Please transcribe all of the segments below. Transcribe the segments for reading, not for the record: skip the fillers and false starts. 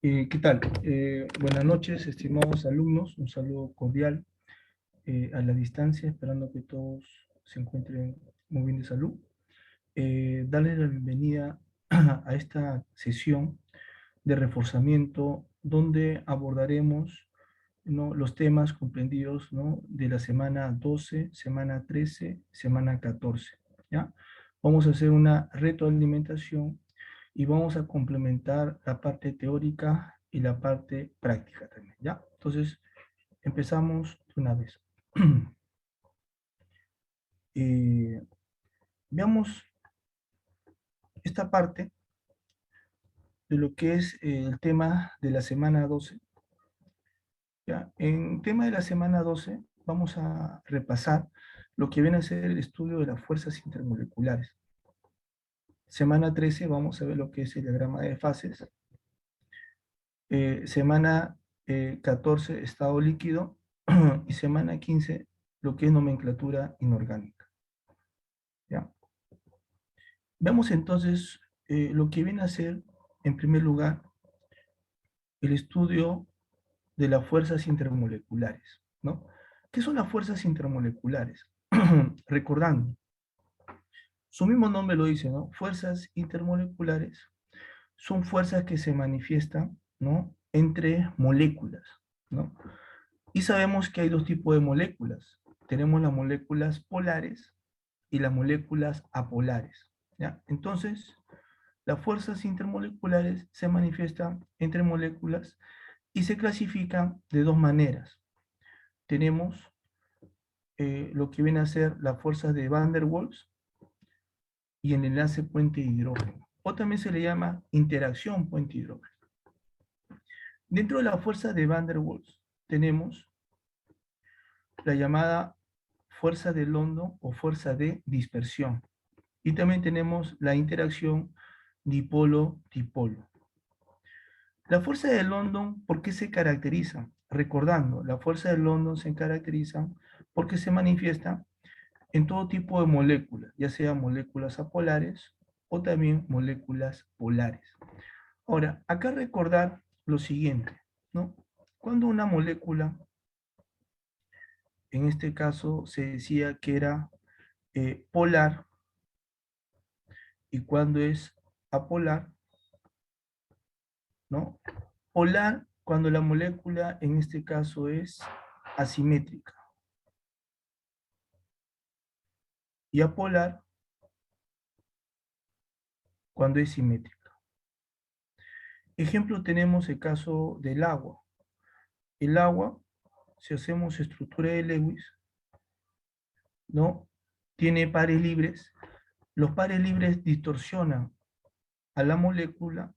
¿Qué tal? Buenas noches, estimados alumnos. Un saludo cordial a la distancia, esperando que todos se encuentren muy bien de salud. Darles la bienvenida a esta sesión de reforzamiento donde abordaremos, ¿no?, los temas comprendidos, ¿no?, de la semana 12, semana 13, semana 14. ¿Ya? Vamos a hacer una retroalimentación y vamos a complementar la parte teórica y la parte práctica también, ¿ya? Entonces, empezamos de una vez. Eh, Veamos esta parte de lo que es el tema de la semana 12. ¿Ya? En tema de la semana 12 vamos a repasar lo que viene a ser el estudio de las fuerzas intermoleculares. Semana 13 vamos a ver lo que es el diagrama de fases. Semana 14, estado líquido, y semana 15, lo que es nomenclatura inorgánica. ¿Ya? Veamos entonces lo que viene a ser, en primer lugar, el estudio de las fuerzas intermoleculares, ¿no? ¿Qué son las fuerzas intermoleculares? Recordando, su mismo nombre lo dice, ¿no? Fuerzas intermoleculares son fuerzas que se manifiestan, ¿no?, entre moléculas, ¿no? Y sabemos que hay dos tipos de moléculas. Tenemos las moléculas polares y las moléculas apolares, ¿ya? Entonces, las fuerzas intermoleculares se manifiestan entre moléculas y se clasifican de dos maneras. Tenemos lo que viene a ser la fuerza de Van der Waals y el enlace puente hidrógeno, o también se le llama interacción puente hidrógeno. Dentro de la fuerza de Van der Waals tenemos la llamada fuerza de London o fuerza de dispersión. Y también tenemos la interacción dipolo-dipolo. La fuerza de London, ¿por qué se caracteriza? Recordando, la fuerza de London se caracteriza porque se manifiesta en todo tipo de moléculas, ya sean moléculas apolares o también moléculas polares. Ahora, acá recordar lo siguiente, ¿no? Cuando una molécula, en este caso se decía que era polar, y cuando es apolar, ¿no? Polar cuando la molécula en este caso es asimétrica, y apolar cuando es simétrica. Ejemplo, tenemos el caso del agua. El agua, si hacemos estructura de Lewis, ¿no?, tiene pares libres. Los pares libres distorsionan a la molécula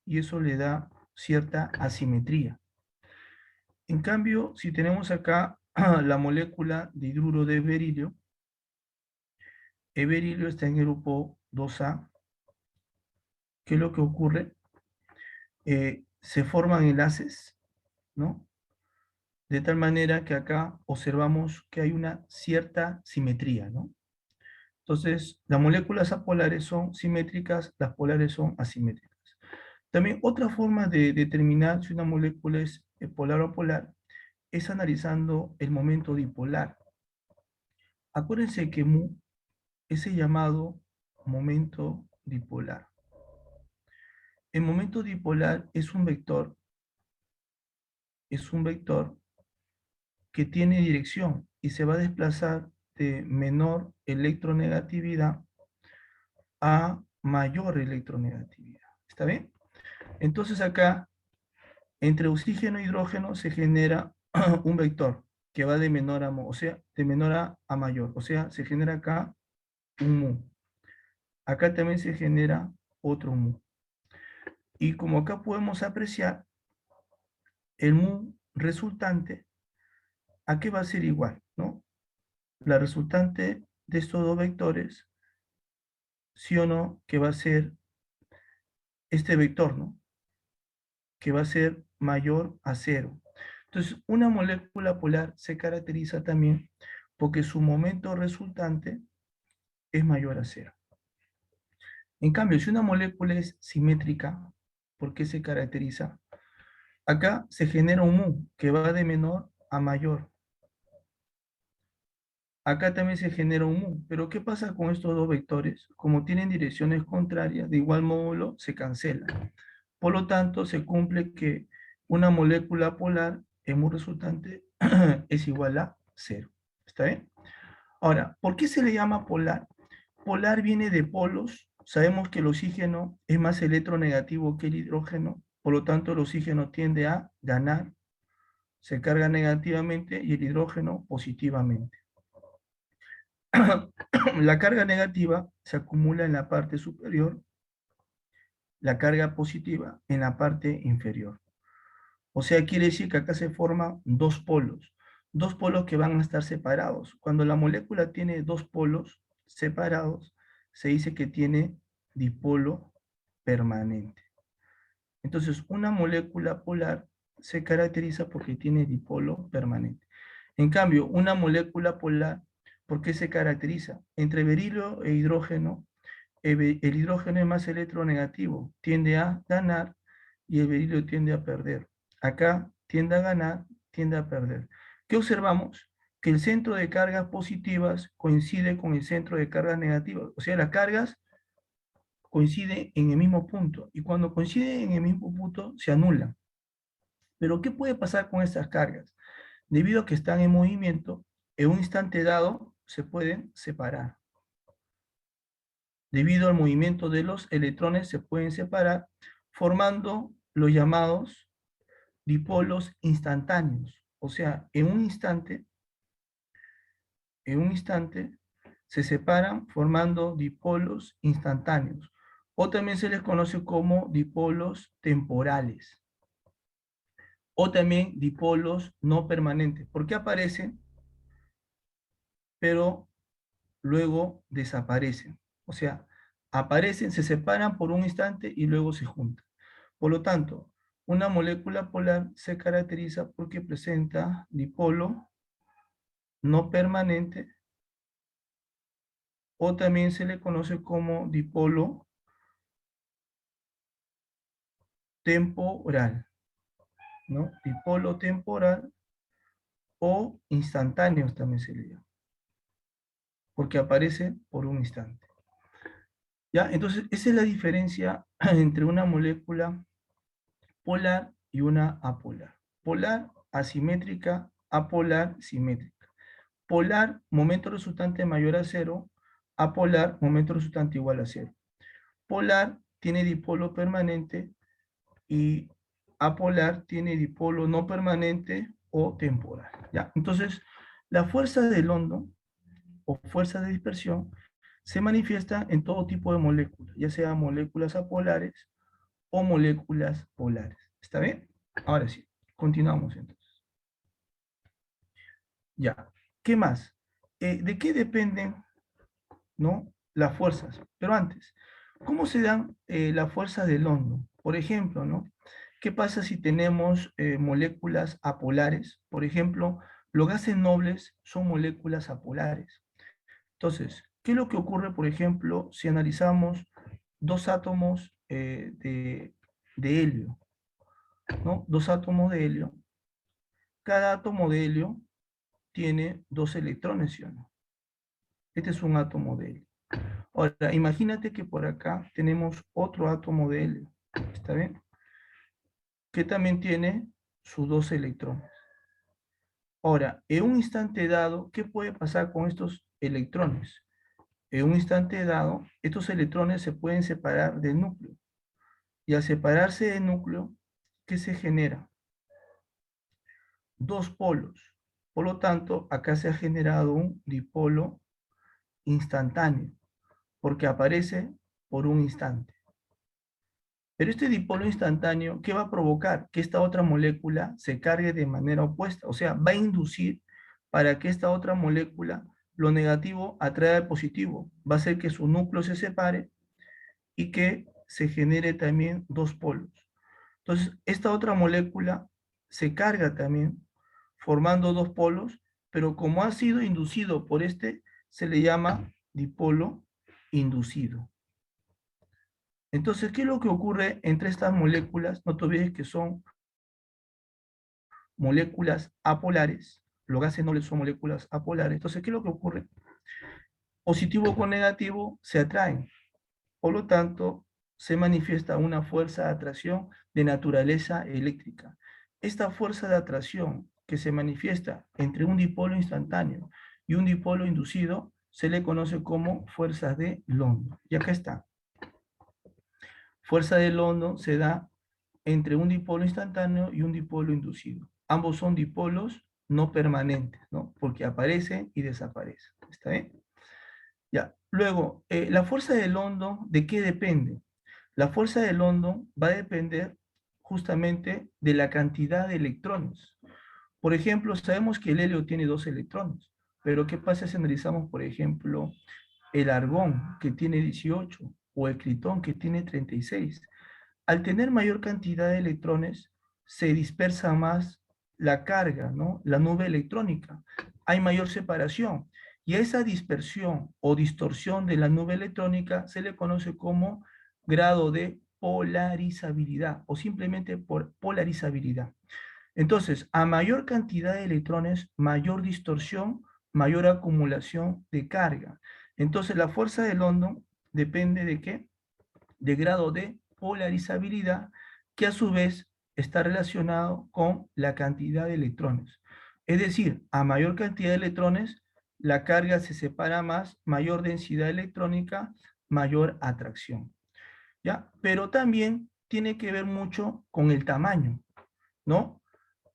y eso le da cierta asimetría. En cambio, si tenemos acá la molécula de hidruro de berilio, el berilio está en el grupo 2A. ¿Qué es lo que ocurre? Se forman enlaces, ¿no? De tal manera que acá observamos que hay una cierta simetría, ¿no? Entonces, las moléculas apolares son simétricas, las polares son asimétricas. También otra forma de determinar si una molécula es polar o apolar es analizando el momento dipolar. Acuérdense que mu es el llamado momento dipolar. El momento dipolar es un vector que tiene dirección y se va a desplazar de menor electronegatividad a mayor electronegatividad. ¿Está bien? Entonces acá, entre oxígeno e hidrógeno se genera un vector que va de menor a, o sea, de menor a mayor. O sea, se genera acá un mu. Acá también se genera otro mu. Y como acá podemos apreciar, el mu resultante, ¿a qué va a ser igual? ¿No? La resultante de estos dos vectores, sí o no, que va a ser este vector, ¿no?, que va a ser mayor a cero. Entonces, una molécula polar se caracteriza también porque su momento resultante es mayor a cero. En cambio, si una molécula es simétrica, ¿por qué se caracteriza? Acá se genera un mu que va de menor a mayor. Acá también se genera un mu. Pero ¿qué pasa con estos dos vectores? Como tienen direcciones contrarias, de igual módulo se cancelan. Por lo tanto, se cumple que una molécula polar en mu resultante es igual a cero. ¿Está bien? Ahora, ¿por qué se le llama polar? Polar viene de polos. Sabemos que el oxígeno es más electronegativo que el hidrógeno. Por lo tanto, el oxígeno tiende a ganar, se carga negativamente y el hidrógeno positivamente. La carga negativa se acumula en la parte superior, la carga positiva en la parte inferior. O sea, quiere decir que acá se forman dos polos que van a estar separados. Cuando la molécula tiene dos polos separados, se dice que tiene dipolo permanente. Entonces, una molécula polar se caracteriza porque tiene dipolo permanente. En cambio, una molécula polar, ¿por qué se caracteriza? Entre berilio e hidrógeno, el hidrógeno es más electronegativo, tiende a ganar y el berilio tiende a perder. Acá tiende a ganar, tiende a perder. ¿Qué observamos? Que el centro de cargas positivas coincide con el centro de cargas negativas. O sea, las cargas coinciden en el mismo punto. Y cuando coinciden en el mismo punto, se anulan. Pero ¿qué puede pasar con estas cargas? Debido a que están en movimiento, en un instante dado se pueden separar. Debido al movimiento de los electrones se pueden separar formando los llamados dipolos instantáneos. O sea, en un instante se separan formando dipolos instantáneos. O también se les conoce como dipolos temporales. O también dipolos no permanentes. Porque aparecen, pero luego desaparecen. O sea, aparecen, se separan por un instante y luego se juntan. Por lo tanto, una molécula polar se caracteriza porque presenta dipolo no permanente o también se le conoce como dipolo temporal, ¿no? Dipolo temporal o instantáneos también se le llama, porque aparece por un instante. ¿Ya? Entonces, esa es la diferencia entre una molécula polar y una apolar. Polar, asimétrica, apolar, simétrica. Polar, momento resultante mayor a cero, apolar, momento resultante igual a cero. Polar tiene dipolo permanente y apolar tiene dipolo no permanente o temporal. ¿Ya? Entonces, la fuerza del hondo o fuerza de dispersión se manifiesta en todo tipo de moléculas, ya sea moléculas apolares o moléculas polares. ¿Está bien? Ahora sí, continuamos entonces. Ya. ¿Qué más? ¿De qué dependen, no, las fuerzas? Pero antes, ¿cómo se dan las fuerzas del hondo? Por ejemplo, ¿no? ¿Qué pasa si tenemos moléculas apolares? Por ejemplo, los gases nobles son moléculas apolares. Entonces, ¿qué es lo que ocurre, por ejemplo, si analizamos dos átomos de helio? ¿No? Dos átomos de helio. Cada átomo de helio tiene dos electrones, ¿sí o no? Este es un átomo de helio. Ahora, imagínate que por acá tenemos otro átomo de helio, ¿está bien? Que también tiene sus dos electrones. Ahora, en un instante dado, ¿qué puede pasar con estos electrones? En un instante dado, estos electrones se pueden separar del núcleo. Y al separarse del núcleo, ¿qué se genera? Dos polos. Por lo tanto, acá se ha generado un dipolo instantáneo, porque aparece por un instante. Pero este dipolo instantáneo, ¿qué va a provocar? Que esta otra molécula se cargue de manera opuesta, o sea, va a inducir para que esta otra molécula, lo negativo atraiga al positivo, va a hacer que su núcleo se separe y que se genere también dos polos. Entonces, esta otra molécula se carga también, formando dos polos, pero como ha sido inducido por este, se le llama dipolo inducido. Entonces, ¿qué es lo que ocurre entre estas moléculas? No te olvides que son moléculas apolares. Los gases nobles son moléculas apolares. Entonces, ¿qué es lo que ocurre? Positivo con negativo se atraen. Por lo tanto, se manifiesta una fuerza de atracción de naturaleza eléctrica. Esta fuerza de atracción que se manifiesta entre un dipolo instantáneo y un dipolo inducido se le conoce como fuerzas de London. Y acá está. Fuerza de London se da entre un dipolo instantáneo y un dipolo inducido. Ambos son dipolos no permanentes, ¿no? Porque aparecen y desaparecen. ¿Está bien? Ya. Luego, la fuerza de London, ¿de qué depende? La fuerza de London va a depender justamente de la cantidad de electrones. Por ejemplo, sabemos que el helio tiene 2 electrones, pero ¿qué pasa si analizamos, por ejemplo, el argón, que tiene 18, o el critón, que tiene 36? Al tener mayor cantidad de electrones, se dispersa más la carga, ¿no? La nube electrónica. Hay mayor separación. Y a esa dispersión o distorsión de la nube electrónica se le conoce como grado de polarizabilidad o simplemente por polarizabilidad. Entonces, a mayor cantidad de electrones, mayor distorsión, mayor acumulación de carga. Entonces, la fuerza de London depende de qué? De grado de polarizabilidad, que a su vez está relacionado con la cantidad de electrones. Es decir, a mayor cantidad de electrones, la carga se separa más, mayor densidad electrónica, mayor atracción. ¿Ya? Pero también tiene que ver mucho con el tamaño, ¿no?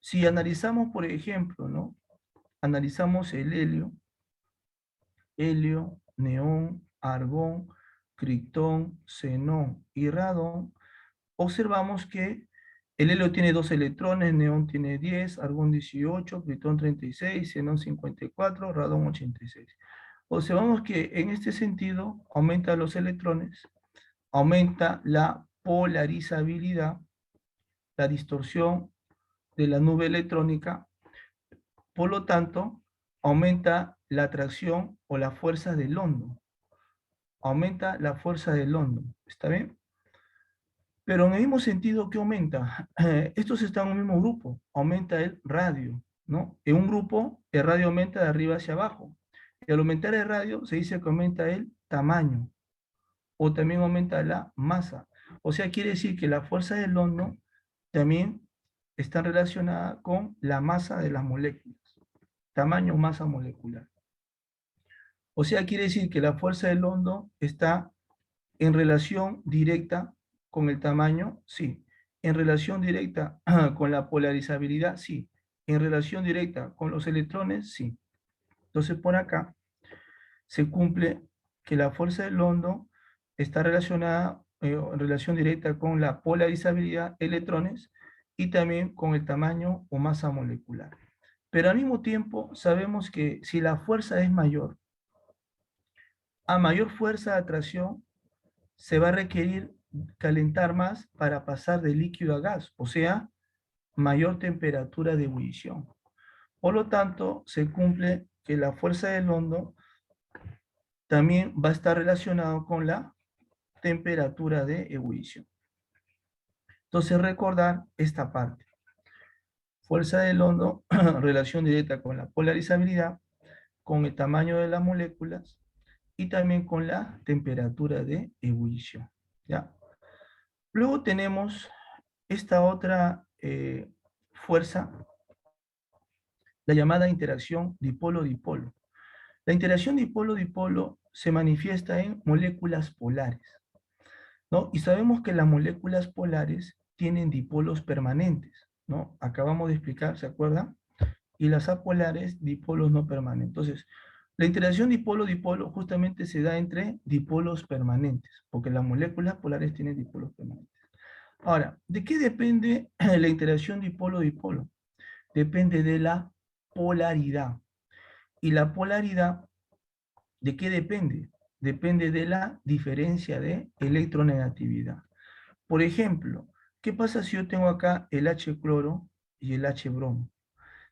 Si analizamos, por ejemplo, ¿no? Analizamos el helio, neón, argón, criptón, xenón y radón, observamos que el helio tiene 2 electrones, neón tiene 10, argón 18, criptón 36, xenón 54, radón 86. Observamos que en este sentido aumenta los electrones, aumenta la polarizabilidad, la distorsión de la nube electrónica, por lo tanto, aumenta la atracción o la fuerza de London. Aumenta la fuerza de London, ¿está bien? Pero en el mismo sentido, ¿qué aumenta? Estos están en un mismo grupo, aumenta el radio, ¿no? En un grupo, el radio aumenta de arriba hacia abajo. Y al aumentar el radio, se dice que aumenta el tamaño, o también aumenta la masa. O sea, quiere decir que la fuerza de London también está relacionada con la masa de las moléculas, tamaño, masa molecular. O sea, quiere decir que la fuerza de London está en relación directa con el tamaño, sí. En relación directa con la polarizabilidad, sí. En relación directa con los electrones, sí. Entonces, por acá se cumple que la fuerza de London está relacionada en relación directa con la polarizabilidad, electrones, y también con el tamaño o masa molecular. Pero al mismo tiempo sabemos que si la fuerza es mayor, a mayor fuerza de atracción, se va a requerir calentar más para pasar de líquido a gas, o sea, mayor temperatura de ebullición. Por lo tanto, se cumple que la fuerza del hondo también va a estar relacionado con la temperatura de ebullición. Entonces, recordar esta parte. Fuerza del hondo, relación directa con la polarizabilidad, con el tamaño de las moléculas y también con la temperatura de ebullición. ¿Ya? Luego tenemos esta otra fuerza, la llamada interacción dipolo-dipolo. La interacción dipolo-dipolo se manifiesta en moléculas polares, ¿no? Y sabemos que las moléculas polares tienen dipolos permanentes, ¿no? Acabamos de explicar, ¿se acuerdan? Y las apolares, dipolos no permanentes. Entonces, la interacción dipolo-dipolo justamente se da entre dipolos permanentes, porque las moléculas polares tienen dipolos permanentes. Ahora, ¿de qué depende la interacción dipolo-dipolo? Depende de la polaridad. ¿Y la polaridad de qué depende? Depende de la diferencia de electronegatividad. Por ejemplo, ¿qué pasa si yo tengo acá el H-cloro y el H-bromo?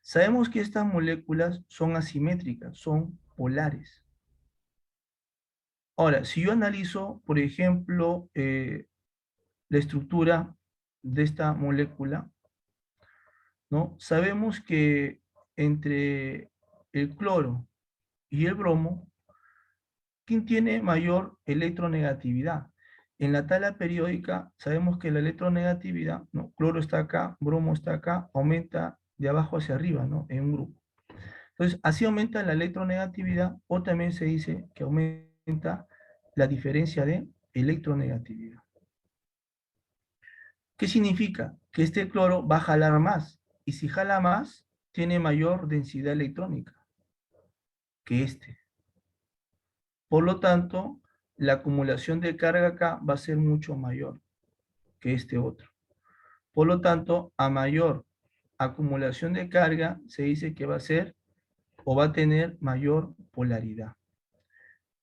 Sabemos que estas moléculas son asimétricas, son polares. Ahora, si yo analizo, por ejemplo, la estructura de esta molécula, ¿no? Sabemos que entre el cloro y el bromo, ¿quién tiene mayor electronegatividad? En la tabla periódica sabemos que la electronegatividad, ¿no? Cloro está acá, bromo está acá, aumenta de abajo hacia arriba, ¿no? En un grupo. Entonces, así aumenta la electronegatividad o también se dice que aumenta la diferencia de electronegatividad. ¿Qué significa? Que este cloro va a jalar más y si jala más, tiene mayor densidad electrónica que este. Por lo tanto, la acumulación de carga acá va a ser mucho mayor que este otro. Por lo tanto, a mayor acumulación de carga, se dice que va a ser o va a tener mayor polaridad.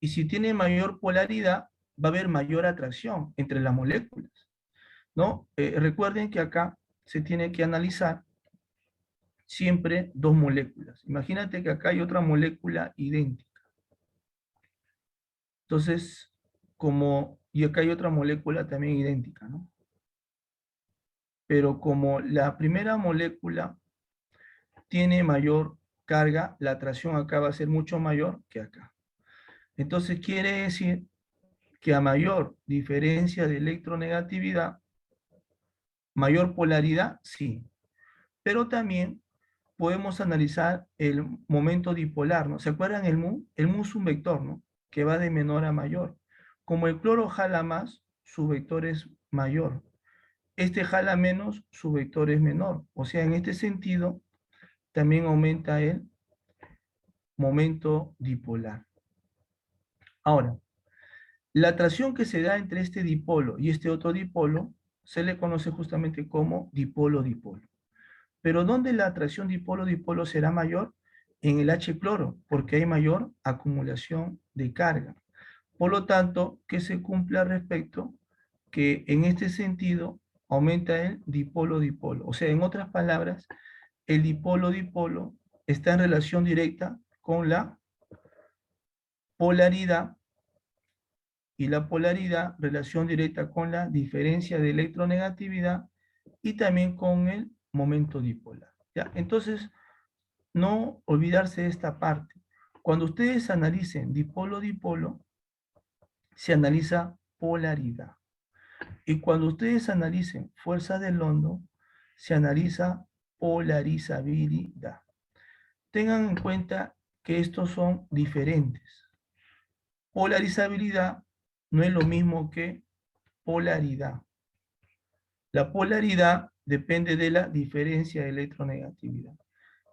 Y si tiene mayor polaridad, va a haber mayor atracción entre las moléculas, ¿no? Recuerden que acá se tiene que analizar siempre dos moléculas. Imagínate que acá hay otra molécula idéntica. Entonces, y acá hay otra molécula también idéntica, ¿no? Pero como la primera molécula tiene mayor carga, la atracción acá va a ser mucho mayor que acá. Entonces quiere decir que a mayor diferencia de electronegatividad, mayor polaridad, sí. Pero también podemos analizar el momento dipolar, ¿no? ¿Se acuerdan el mu? El mu es un vector, ¿no? Que va de menor a mayor. Como el cloro jala más, su vector es mayor. Este jala menos, su vector es menor. O sea, en este sentido, también aumenta el momento dipolar. Ahora, la atracción que se da entre este dipolo y este otro dipolo se le conoce justamente como dipolo-dipolo. Pero ¿dónde la atracción dipolo-dipolo será mayor? En el H-cloro, porque hay mayor acumulación de carga. Por lo tanto, que se cumpla al respecto, que en este sentido aumenta el dipolo-dipolo. O sea, en otras palabras, el dipolo-dipolo está en relación directa con la polaridad y la polaridad relación directa con la diferencia de electronegatividad y también con el momento dipolar. ¿Ya? Entonces, no olvidarse de esta parte. Cuando ustedes analicen dipolo-dipolo, se analiza polaridad. Y cuando ustedes analicen fuerza del hondo, se analiza polarizabilidad. Tengan en cuenta que estos son diferentes. Polarizabilidad no es lo mismo que polaridad. La polaridad depende de la diferencia de electronegatividad.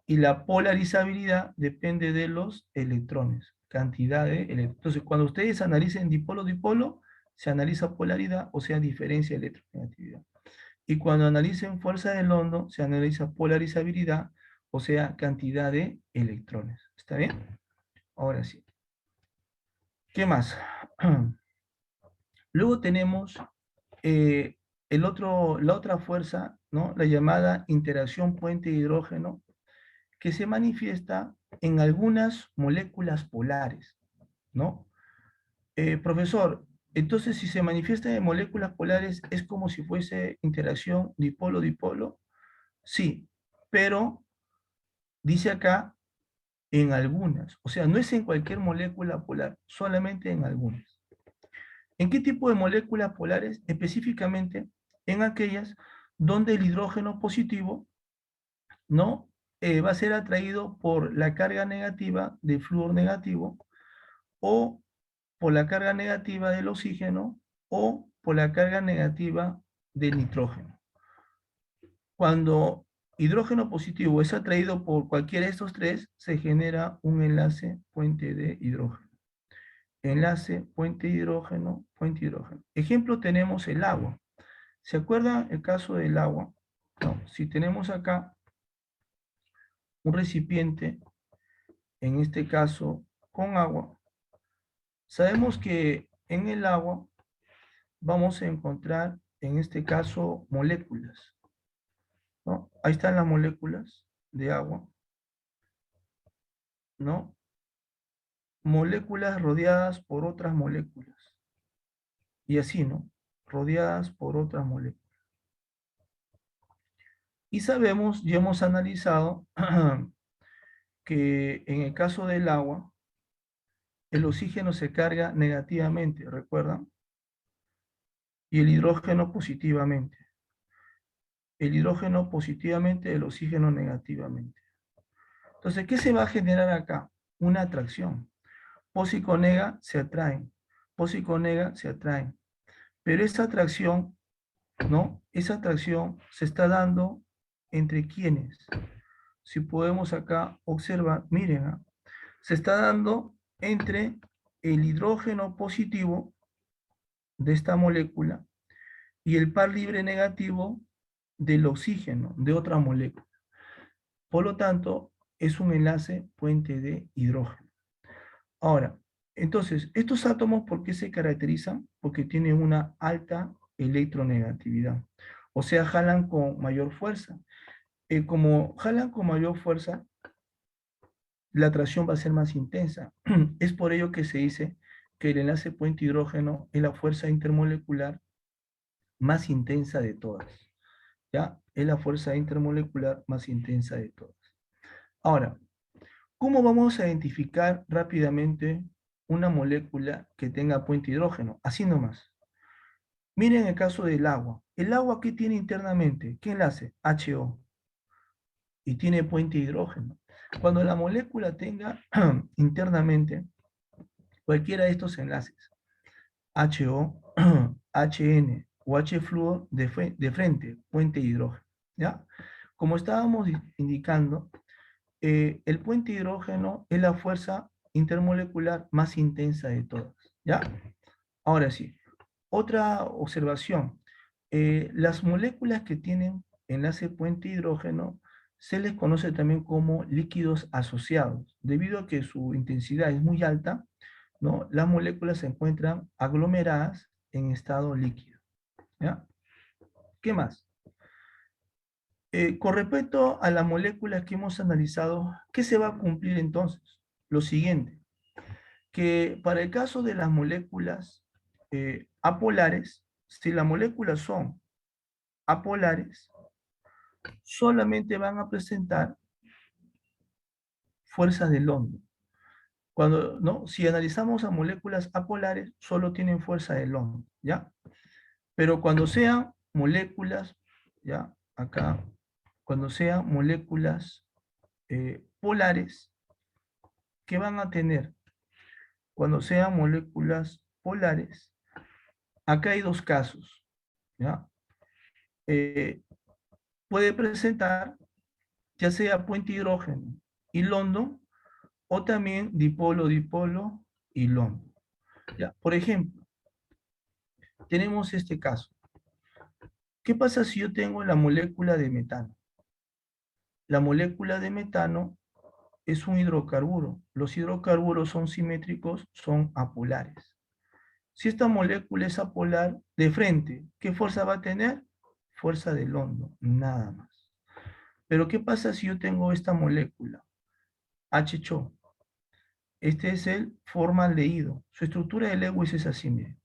Y la polarizabilidad depende de los electrones, cantidad de electrones. Entonces, cuando ustedes analicen dipolo-dipolo, se analiza polaridad, o sea, diferencia de electronegatividad. Y cuando analicen fuerza del hondo, se analiza polarizabilidad, o sea, cantidad de electrones. ¿Está bien? Ahora sí. ¿Qué más? Luego tenemos la otra fuerza, ¿no? La llamada interacción puente hidrógeno, que se manifiesta en algunas moléculas polares, ¿no? Profesor, entonces si se manifiesta en moléculas polares, ¿es como si fuese interacción dipolo-dipolo? Sí, pero dice acá en algunas, o sea, no es en cualquier molécula polar, solamente en algunas. ¿En qué tipo de moléculas polares? Específicamente en aquellas donde el hidrógeno positivo no va a ser atraído por la carga negativa del flúor negativo o por la carga negativa del oxígeno o por la carga negativa del nitrógeno. Cuando hidrógeno positivo es atraído por cualquiera de estos tres, se genera un enlace puente de hidrógeno. Enlace, puente hidrógeno, puente hidrógeno. Ejemplo tenemos el agua. ¿Se acuerdan el caso del agua? No, si tenemos acá un recipiente, en este caso con agua, sabemos que en el agua vamos a encontrar, en este caso, moléculas, ¿no? Ahí están las moléculas de agua, ¿no? Moléculas rodeadas por otras moléculas. Y así, ¿no? Rodeadas por otras moléculas. Y sabemos, ya hemos analizado que en el caso del agua, el oxígeno se carga negativamente, ¿recuerdan? Y el hidrógeno positivamente. El hidrógeno positivamente, el oxígeno negativamente. Entonces, ¿qué se va a generar acá? Una atracción. Pos y conega se atraen. Pos y conega se atraen. Pero esa atracción, ¿no? Esa atracción se está dando entre quienes. Si podemos acá observar, miren, ¿ah? Se está dando entre el hidrógeno positivo de esta molécula y el par libre negativo del oxígeno de otra molécula. Por lo tanto, es un enlace puente de hidrógeno. Ahora, entonces, estos átomos, ¿por qué se caracterizan? Porque tienen una alta electronegatividad. O sea, jalan con mayor fuerza. Como jalan con mayor fuerza, la atracción va a ser más intensa. Es por ello que se dice que el enlace puente hidrógeno es la fuerza intermolecular más intensa de todas. ¿Ya? Es la fuerza intermolecular más intensa de todas. Ahora, ¿cómo vamos a identificar rápidamente una molécula que tenga puente hidrógeno? Así nomás. Miren el caso del agua. ¿El agua qué tiene internamente? ¿Qué enlace? HO. Y tiene puente hidrógeno. Cuando la molécula tenga internamente cualquiera de estos enlaces, HO, HN o H-flúor de frente, puente hidrógeno. ¿Ya? Como estábamos indicando, el puente hidrógeno es la fuerza intermolecular más intensa de todas. ¿Ya? Ahora sí, otra observación. Las moléculas que tienen enlace puente hidrógeno se les conoce también como líquidos asociados. Debido a que su intensidad es muy alta, ¿no? Las moléculas se encuentran aglomeradas en estado líquido. ¿Ya? ¿Qué más? Con respecto a las moléculas que hemos analizado, ¿qué se va a cumplir entonces? Lo siguiente, que para el caso de las moléculas apolares, si las moléculas son apolares, solamente van a presentar fuerzas de London. Cuando, ¿no? Si analizamos a moléculas apolares, solo tienen fuerza de London, ¿ya? Pero cuando sean moléculas, ¿ya? Acá, cuando sean moléculas polares, ¿qué van a tener? Cuando sean moléculas polares, acá hay dos casos, ¿ya? Eh, puede presentar ya sea puente hidrógeno y London, o también dipolo-dipolo y London. ¿Ya? Por ejemplo, tenemos este caso. ¿Qué pasa si yo tengo la molécula de metano? La molécula de metano es un hidrocarburo. Los hidrocarburos son simétricos, son apolares. Si esta molécula es apolar, de frente, ¿qué fuerza va a tener? Fuerza de London, nada más. Pero ¿qué pasa si yo tengo esta molécula? HCO. Este es el formaldehído. Su estructura de Lewis es así, miren.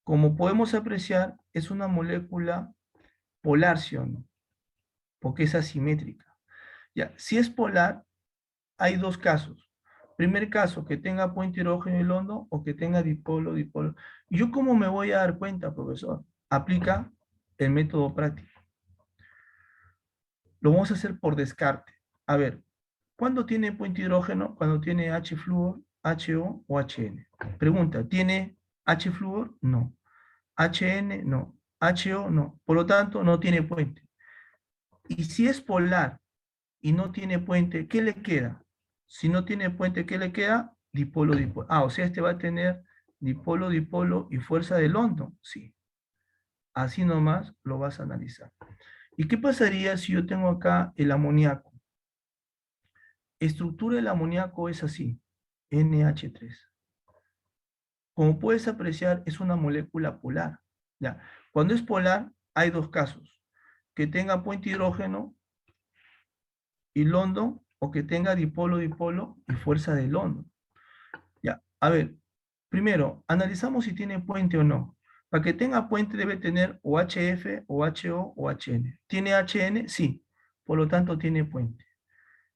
Como podemos apreciar, es una molécula polar, ¿sí o no? Porque es asimétrica. Ya, si es polar, hay dos casos. Primer caso, que tenga puente hidrógeno y London o que tenga dipolo, dipolo. ¿Y yo cómo me voy a dar cuenta, profesor? Aplica el método práctico. Lo vamos a hacer por descarte. A ver, ¿cuándo tiene puente hidrógeno? Cuando tiene H-flúor, HO o HN. Pregunta, ¿tiene H-flúor? No. HN, no. HO, no. Por lo tanto, no tiene puente. Y si es polar y no tiene puente, ¿qué le queda? Si no tiene puente, ¿qué le queda? Dipolo, dipolo. Ah, o sea, este va a tener dipolo, dipolo y fuerza de London. Sí. Así nomás lo vas a analizar. ¿Y qué pasaría si yo tengo acá el amoníaco? Estructura del amoníaco es así, NH3. Como puedes apreciar, es una molécula polar. ¿Ya? Cuando es polar, hay dos casos. Que tenga puente hidrógeno y London, o que tenga dipolo, dipolo y fuerza de London. Ya, a ver, primero, analizamos si tiene puente o no. Para que tenga puente debe tener o HF, o HO, o HN. ¿Tiene HN? Sí. Por lo tanto, tiene puente.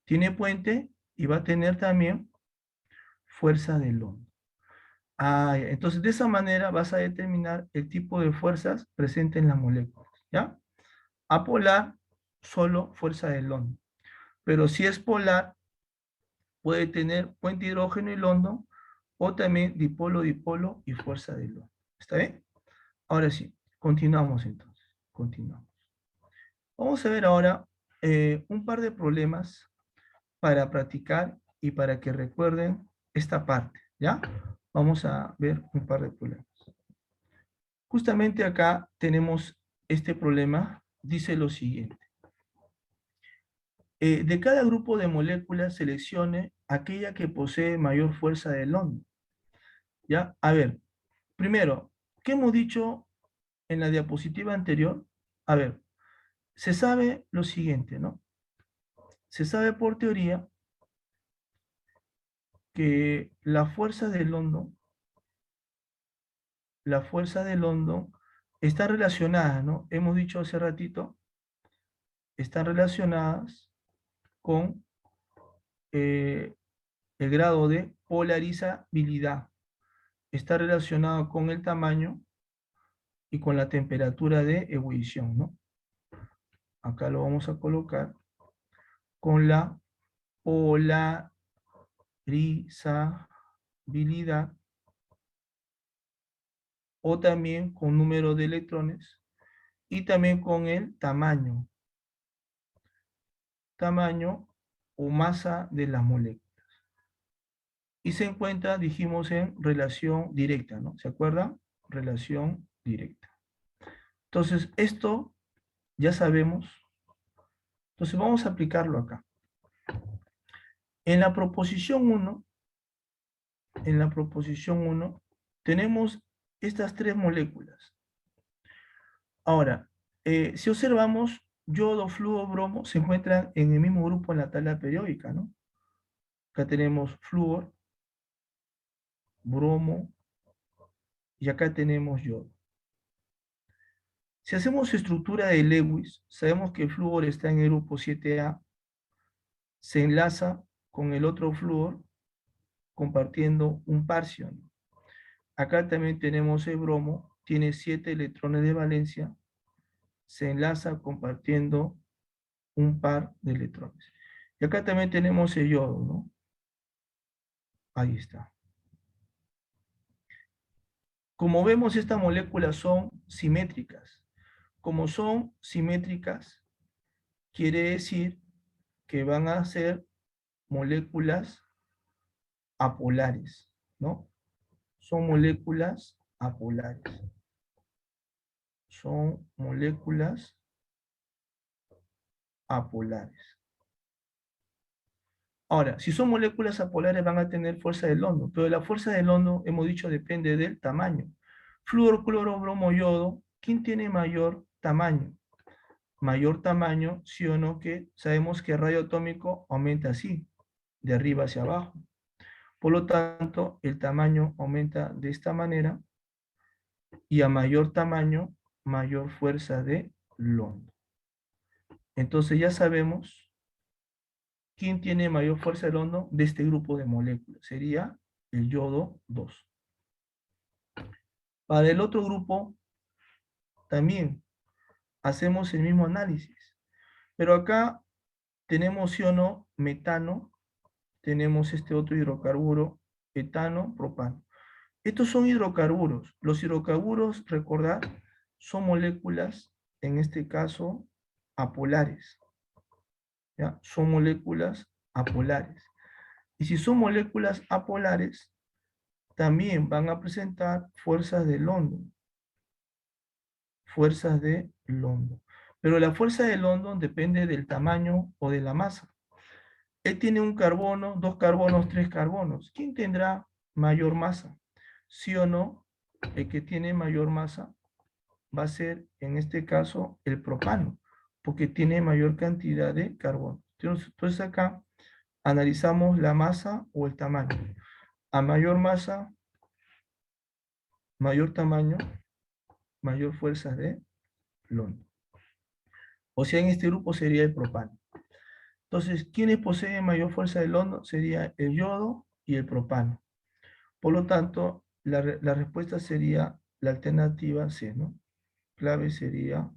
Tiene puente y va a tener también fuerza de London. Entonces, de esa manera vas a determinar el tipo de fuerzas presentes en las moléculas. ¿Ya? Apolar, solo fuerza de London. Pero si es polar, puede tener puente hidrógeno y London, o también dipolo-dipolo y fuerza de London. ¿Está bien? Ahora sí, continuamos entonces. Continuamos. Vamos a ver ahora un par de problemas para practicar y para que recuerden esta parte, ¿ya? Vamos a ver un par de problemas. Justamente acá tenemos este problema, dice lo siguiente. De cada grupo de moléculas seleccione aquella que posee mayor fuerza de London. ¿Ya? A ver, primero, ¿qué hemos dicho en la diapositiva anterior? A ver, se sabe lo siguiente, ¿no? Se sabe por teoría que la fuerza de London está relacionada, ¿no? Hemos dicho hace ratito, están relacionadas con eh, el grado de polarizabilidad. Está relacionado con el tamaño y con la temperatura de ebullición, ¿no? Acá lo vamos a colocar con la polarizabilidad o también con número de electrones y también con el tamaño o masa de las moléculas. Y se encuentra, dijimos, en relación directa, ¿no? ¿Se acuerdan? Relación directa. Entonces, esto ya sabemos. Entonces, vamos a aplicarlo acá. En la proposición 1, tenemos estas tres moléculas. Ahora, si observamos, yodo, flúor, bromo se encuentran en el mismo grupo en la tabla periódica, ¿no? Acá tenemos flúor, bromo y acá tenemos yodo. Si hacemos estructura de Lewis, sabemos que el flúor está en el grupo 7A, se enlaza con el otro flúor compartiendo un parcio, ¿no? Acá también tenemos el bromo, tiene 7 electrones de valencia, se enlaza compartiendo un par de electrones. Y acá también tenemos el yodo, ¿no? Ahí está. Como vemos, estas moléculas son simétricas. Como son simétricas, quiere decir que van a ser moléculas apolares, ¿no? Son moléculas apolares. Son moléculas apolares. Ahora, si son moléculas apolares van a tener fuerza de London, pero la fuerza de London, hemos dicho, depende del tamaño. Flúor, cloro, bromo, yodo, ¿quién tiene mayor tamaño? Mayor tamaño, sí o no, que sabemos que el radio atómico aumenta así, de arriba hacia abajo. Por lo tanto, el tamaño aumenta de esta manera y a mayor tamaño, mayor fuerza de London. Entonces ya sabemos quién tiene mayor fuerza de London de este grupo de moléculas. Sería el yodo 2. Para el otro grupo, también hacemos el mismo análisis. Pero acá tenemos, sí o no, metano, tenemos este otro hidrocarburo, etano, propano. Estos son hidrocarburos. Los hidrocarburos, recordad, son moléculas, en este caso, apolares. ¿Ya? Son moléculas apolares. Y si son moléculas apolares, también van a presentar fuerzas de London. Fuerzas de London. Pero la fuerza de London depende del tamaño o de la masa. Él tiene un carbono, 2 carbonos, 3 carbonos. ¿Quién tendrá mayor masa? ¿Sí o no? El que tiene mayor masa va a ser, en este caso, el propano, porque tiene mayor cantidad de carbono. Entonces acá analizamos la masa o el tamaño. A mayor masa, mayor tamaño, mayor fuerza de londo. O sea, en este grupo sería el propano. Entonces, ¿quiénes poseen mayor fuerza de londo? Sería el yodo y el propano. Por lo tanto, la respuesta sería la alternativa C, ¿no? Clave sería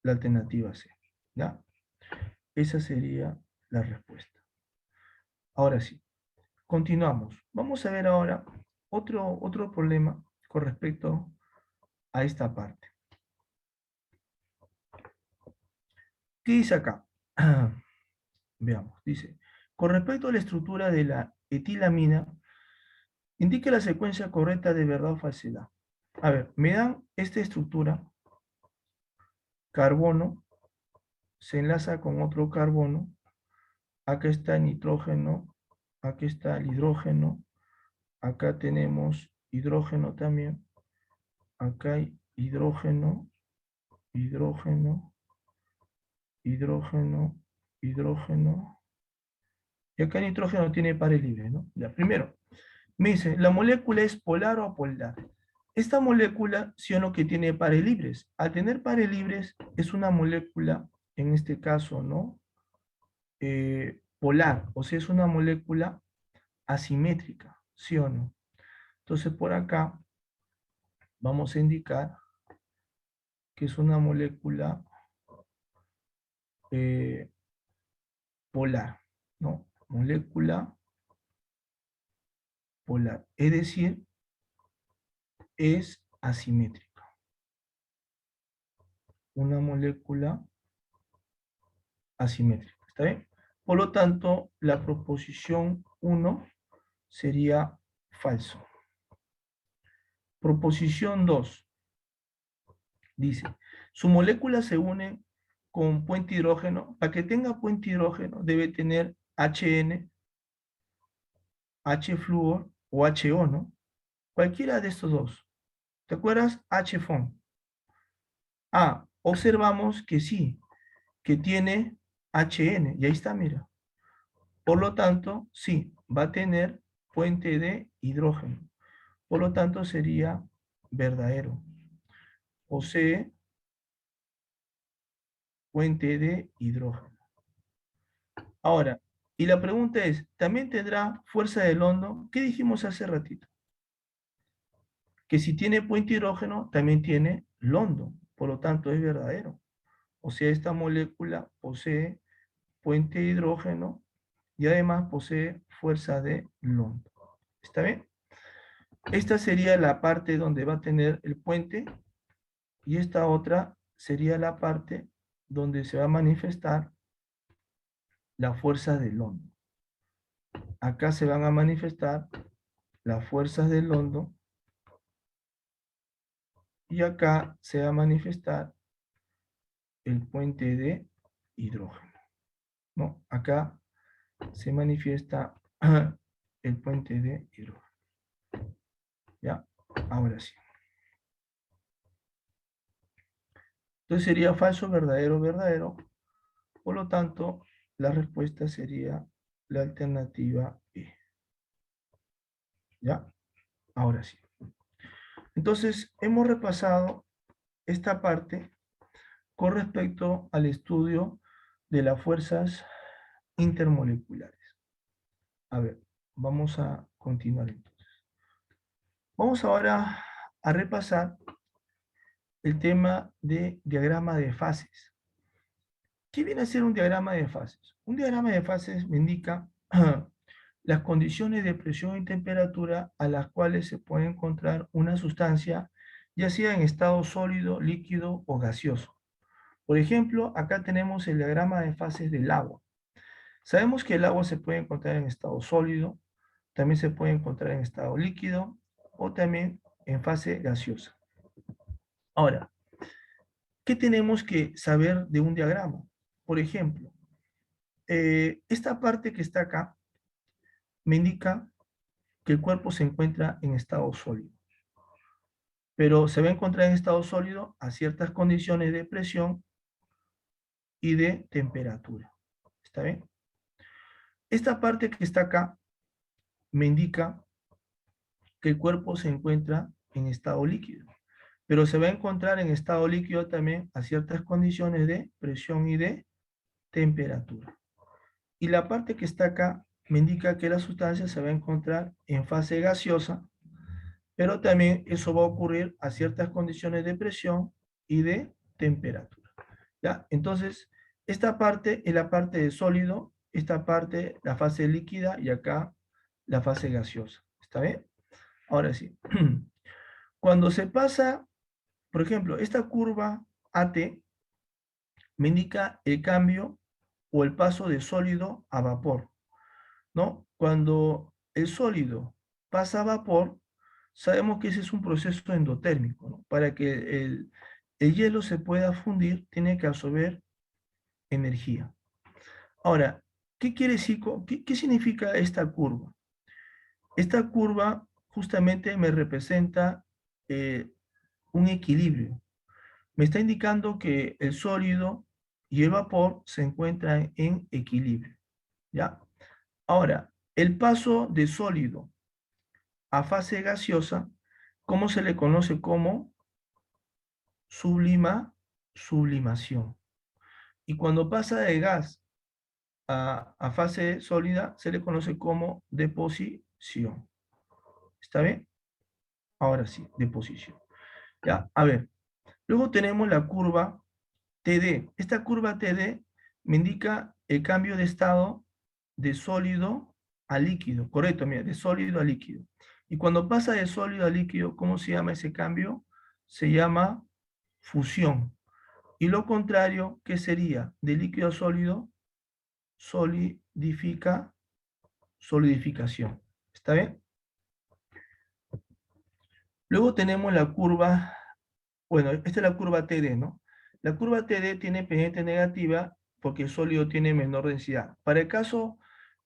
la alternativa C, ¿ya? Esa sería la respuesta. Ahora sí, continuamos. Vamos a ver ahora otro problema con respecto a esta parte. ¿Qué dice acá? Veamos, dice, con respecto a la estructura de la etilamina, indique la secuencia correcta de verdad o falsedad. A ver, me dan esta estructura, carbono, se enlaza con otro carbono, acá está el nitrógeno, aquí está el hidrógeno, acá tenemos hidrógeno también, acá hay hidrógeno, hidrógeno, hidrógeno, hidrógeno, y acá el nitrógeno tiene pares libres, ¿no? Ya, primero, me dice, ¿la molécula es polar o apolar? Esta molécula, sí o no, que tiene pares libres. Al tener pares libres, es una molécula, en este caso, ¿no? Polar, o sea, es una molécula asimétrica, ¿sí o no? Entonces, por acá vamos a indicar que es una molécula eh, polar, ¿no? Molécula polar, es decir, es asimétrica. Una molécula asimétrica, ¿está bien? Por lo tanto, la proposición 1 sería falso. Proposición 2 dice, su molécula se une con puente hidrógeno. Para que tenga puente hidrógeno debe tener HN, H-flúor o HO, ¿no? Cualquiera de estos dos. ¿Te acuerdas? H-fon. Ah, observamos que sí, que tiene HN. Y ahí está, mira. Por lo tanto, sí, va a tener puente de hidrógeno. Por lo tanto, sería verdadero. Posee puente de hidrógeno. Ahora, y la pregunta es, ¿también tendrá fuerza de London? ¿Qué dijimos hace ratito? Que si tiene puente hidrógeno, también tiene London. Por lo tanto, es verdadero. O sea, esta molécula posee puente de hidrógeno y además posee fuerza de London. ¿Está bien? Esta sería la parte donde va a tener el puente y esta otra sería la parte donde se va a manifestar la fuerza de London. Acá se van a manifestar las fuerzas de London y acá se va a manifestar el puente de hidrógeno. No, acá se manifiesta el puente de hidrógeno. Ya, ahora sí. Entonces sería falso, verdadero, verdadero. Por lo tanto, la respuesta sería la alternativa E. ¿Ya? Ahora sí. Entonces, hemos repasado esta parte con respecto al estudio de las fuerzas intermoleculares. A ver, vamos a continuar entonces. Vamos ahora a repasar el tema de diagrama de fases. ¿Qué viene a ser un diagrama de fases? Un diagrama de fases me indica las condiciones de presión y temperatura a las cuales se puede encontrar una sustancia, ya sea en estado sólido, líquido o gaseoso. Por ejemplo, acá tenemos el diagrama de fases del agua. Sabemos que el agua se puede encontrar en estado sólido, también se puede encontrar en estado líquido o también en fase gaseosa. Ahora, ¿qué tenemos que saber de un diagrama? Por ejemplo, esta parte que está acá me indica que el cuerpo se encuentra en estado sólido, pero se va a encontrar en estado sólido a ciertas condiciones de presión y de temperatura. ¿Está bien? Esta parte que está acá me indica que el cuerpo se encuentra en estado líquido. pero se va a encontrar en estado líquido también a ciertas condiciones de presión y de temperatura. Y la parte que está acá me indica que la sustancia se va a encontrar en fase gaseosa, pero también eso va a ocurrir a ciertas condiciones de presión y de temperatura. ¿Ya? Entonces, esta parte es la parte de sólido, esta parte la fase líquida y acá la fase gaseosa. ¿Está bien? Ahora sí. Cuando se pasa, por ejemplo, esta curva AT me indica el cambio o el paso de sólido a vapor, ¿no? Cuando el sólido pasa a vapor, sabemos que ese es un proceso endotérmico, ¿no? Para que el hielo se pueda fundir, tiene que absorber energía. Ahora, ¿qué quiere decir, qué significa esta curva? Esta curva justamente me representa eh, un equilibrio. Me está indicando que el sólido y el vapor se encuentran en equilibrio, ¿ya? Ahora, el paso de sólido a fase gaseosa, ¿cómo se le conoce? Como sublimación. Y cuando pasa de gas a fase sólida, se le conoce como deposición. ¿Está bien? Ahora sí, deposición. Ya, a ver. Luego tenemos la curva TD. Esta curva TD me indica el cambio de estado de sólido a líquido. Correcto, mira, de sólido a líquido. Y cuando pasa de sólido a líquido, ¿cómo se llama ese cambio? Se llama fusión. Y lo contrario, ¿qué sería? De líquido a sólido, solidificación. ¿Está bien? Luego tenemos la curva, bueno, esta es la curva TD, ¿no? La curva TD tiene pendiente negativa porque el sólido tiene menor densidad. Para el caso,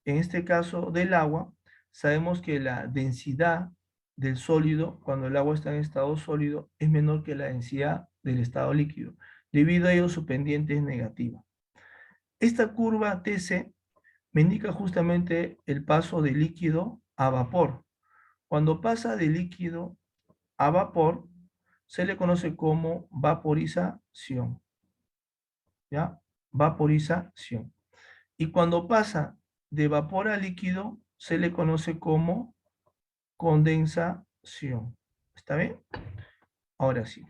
en este caso del agua, sabemos que la densidad del sólido, cuando el agua está en estado sólido, es menor que la densidad del estado líquido. Debido a ello, su pendiente es negativa. Esta curva TC me indica justamente el paso de líquido a vapor. Cuando pasa de líquido a vapor, se le conoce como vaporización. ¿Ya? Vaporización. Y cuando pasa de vapor a líquido, se le conoce como condensación. ¿Está bien? Ahora sí.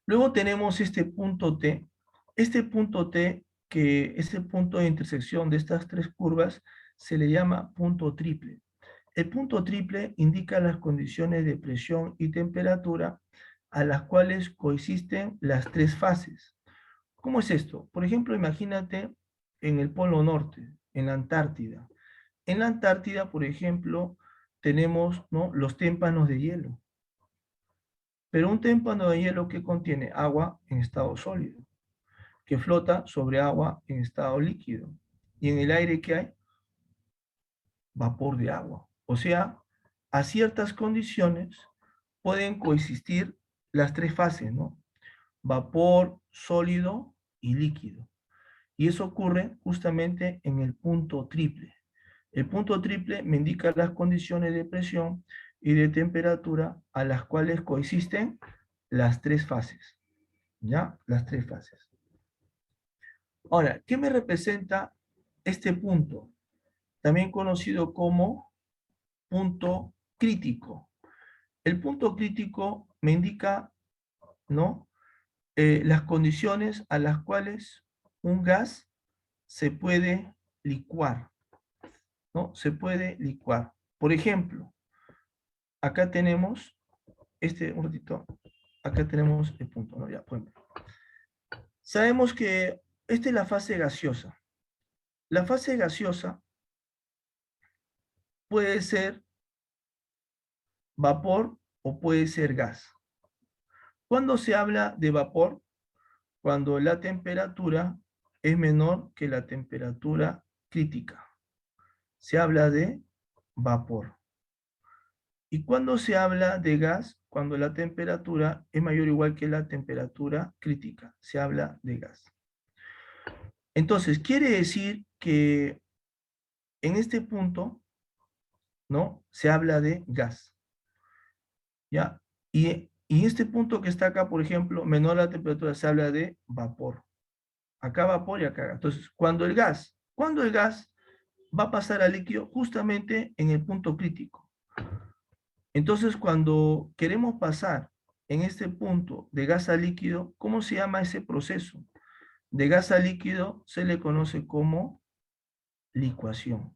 Luego tenemos este punto T. Este punto T, que este punto de intersección de estas tres curvas, se le llama punto triple. El punto triple indica las condiciones de presión y temperatura a las cuales coexisten las tres fases. ¿Cómo es esto? Por ejemplo, imagínate en el Polo Norte, en la Antártida. En la Antártida, por ejemplo, tenemos, ¿no?, los témpanos de hielo. Pero un témpano de hielo que contiene agua en estado sólido, que flota sobre agua en estado líquido. Y en el aire, ¿qué hay? Vapor de agua. O sea, a ciertas condiciones pueden coexistir las tres fases, ¿no? Vapor, sólido y líquido. Y eso ocurre justamente en el punto triple. El punto triple me indica las condiciones de presión y de temperatura a las cuales coexisten las tres fases. ¿Ya? Las tres fases. Ahora, ¿qué me representa este punto? También conocido como punto crítico. El punto crítico me indica, ¿no?, las condiciones a las cuales un gas se puede licuar, ¿no? Se puede licuar. Por ejemplo, acá tenemos un ratito, acá tenemos el punto, ¿no? Ya, por ejemplo. Sabemos que esta es la fase gaseosa. La fase gaseosa puede ser vapor o puede ser gas. ¿Cuándo se habla de vapor? Cuando la temperatura es menor que la temperatura crítica. Se habla de vapor. ¿Y cuándo se habla de gas? Cuando la temperatura es mayor o igual que la temperatura crítica. Se habla de gas. Entonces, quiere decir que en este punto, ¿no?, se habla de gas. ¿Ya? Y Y este punto que está acá, por ejemplo, menor la temperatura, se habla de vapor. Acá vapor y acá gas. Entonces, cuando el gas va a pasar al líquido justamente en el punto crítico. Entonces, cuando queremos pasar en este punto de gas a líquido, ¿cómo se llama ese proceso? De gas a líquido se le conoce como licuación.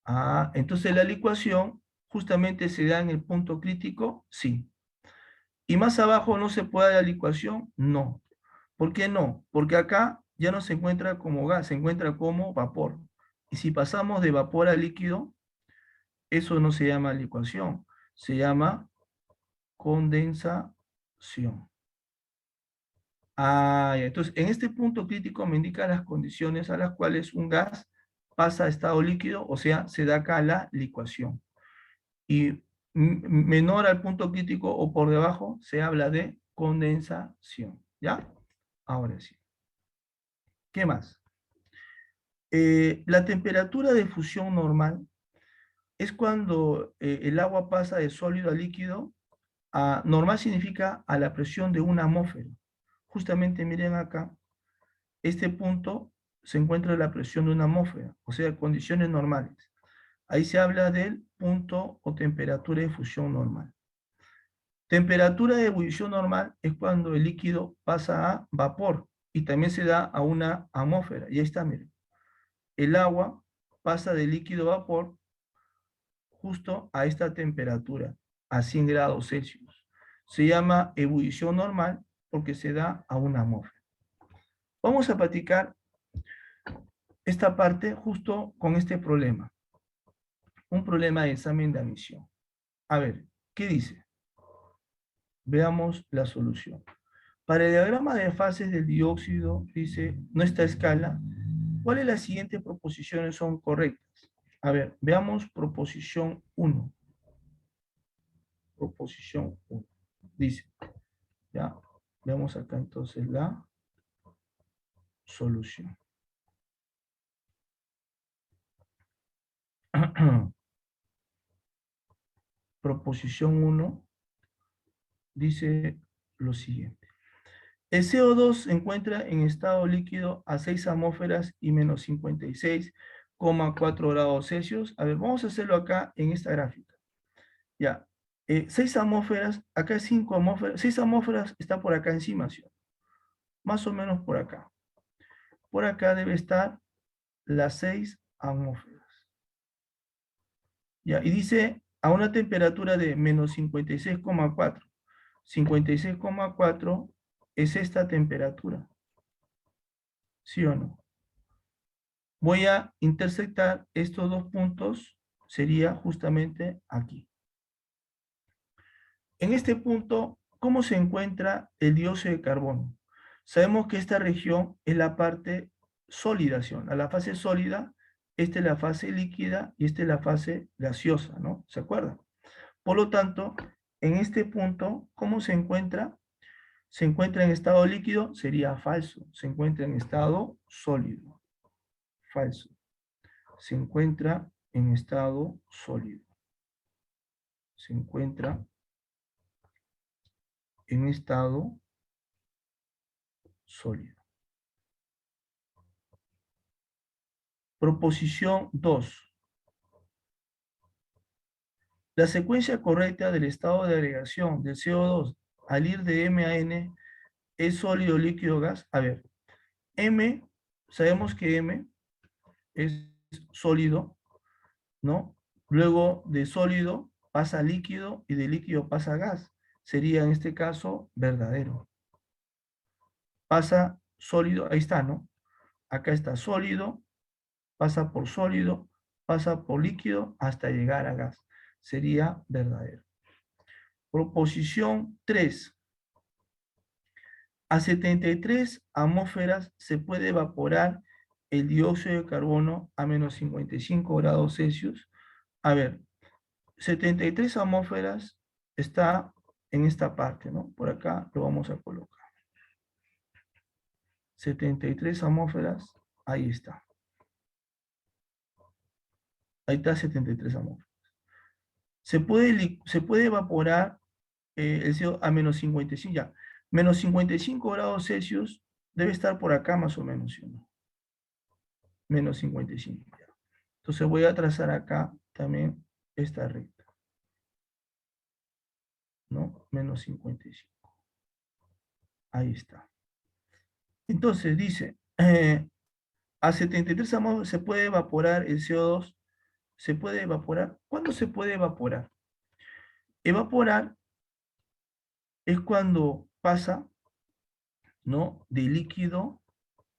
Ah, entonces la licuación justamente se da en el punto crítico, sí. ¿Y más abajo no se puede dar la licuación? No. ¿Por qué no? Porque acá ya no se encuentra como gas, se encuentra como vapor. Y si pasamos de vapor a líquido, eso no se llama licuación, se llama condensación. Ah, ya. Entonces, en este punto crítico me indica las condiciones a las cuales un gas pasa a estado líquido, o sea, se da acá la licuación. Y menor al punto crítico o por debajo se habla de condensación. ¿Ya? Ahora sí. ¿Qué más? La temperatura de fusión normal es cuando el agua pasa de sólido a líquido. Normal significa a la presión de una atmósfera. Justamente miren acá, este punto se encuentra a la presión de una atmósfera, o sea, condiciones normales. Ahí se habla del punto o temperatura de fusión normal. Temperatura de ebullición normal es cuando el líquido pasa a vapor y también se da a una atmósfera. Y ahí está, miren. El agua pasa de líquido a vapor justo a esta temperatura, a 100 grados Celsius. Se llama ebullición normal porque se da a una atmósfera. Vamos a practicar esta parte justo con este problema. Un problema de examen de admisión. A ver, ¿qué dice? Veamos la solución. Para el diagrama de fases del dióxido, dice, nuestra escala, ¿cuáles de las siguientes proposiciones son correctas? A ver, veamos proposición 1. Proposición 1. Dice, ya, veamos acá entonces la solución. Proposición 1 dice lo siguiente. El CO2 se encuentra en estado líquido a 6 atmósferas y menos 56,4 grados Celsius. A ver, vamos a hacerlo acá en esta gráfica. Ya, 6 atmósferas, acá hay 5 atmósferas, 6 atmósferas está por acá encima, ¿sí? Más o menos por acá. Por acá debe estar las 6 atmósferas. Ya, y dice a una temperatura de menos 56,4. 56,4 es esta temperatura. ¿Sí o no? Voy a intersectar estos dos puntos, sería justamente aquí. En este punto, ¿cómo se encuentra el dióxido de carbono? Sabemos que esta región es la parte sólida, ¿sí? A la fase sólida, esta es la fase líquida y esta es la fase gaseosa, ¿no? ¿Se acuerdan? Por lo tanto, en este punto, ¿cómo se encuentra? Se encuentra en estado líquido, sería falso. Se encuentra en estado sólido, falso. Se encuentra en estado sólido. Se encuentra en estado sólido. Proposición 2. La secuencia correcta del estado de agregación del CO2 al ir de M a N es sólido, líquido, gas. A ver, M, sabemos que M es sólido, ¿no? Luego de sólido pasa a líquido y de líquido pasa a gas. Sería en este caso verdadero. Pasa sólido, ahí está, ¿no? Acá está sólido, pasa por líquido hasta llegar a gas. Sería verdadero. Proposición 3. A 73 atmósferas se puede evaporar el dióxido de carbono a menos 55 grados Celsius. A ver, 73 atmósferas está en esta parte, ¿no? Por acá lo vamos a colocar. 73 atmósferas, ahí está. Ahí está 73 atmósferas. Se puede evaporar el CO a menos 55, ya. Menos 55 grados Celsius debe estar por acá más o menos, ¿sí o no? Menos 55, ya. Entonces voy a trazar acá también esta recta, ¿no? Menos 55. Ahí está. Entonces dice, a 73 atmósferas se puede evaporar el CO2. ¿Se puede evaporar? ¿Cuándo se puede evaporar? Evaporar es cuando pasa, ¿no? De líquido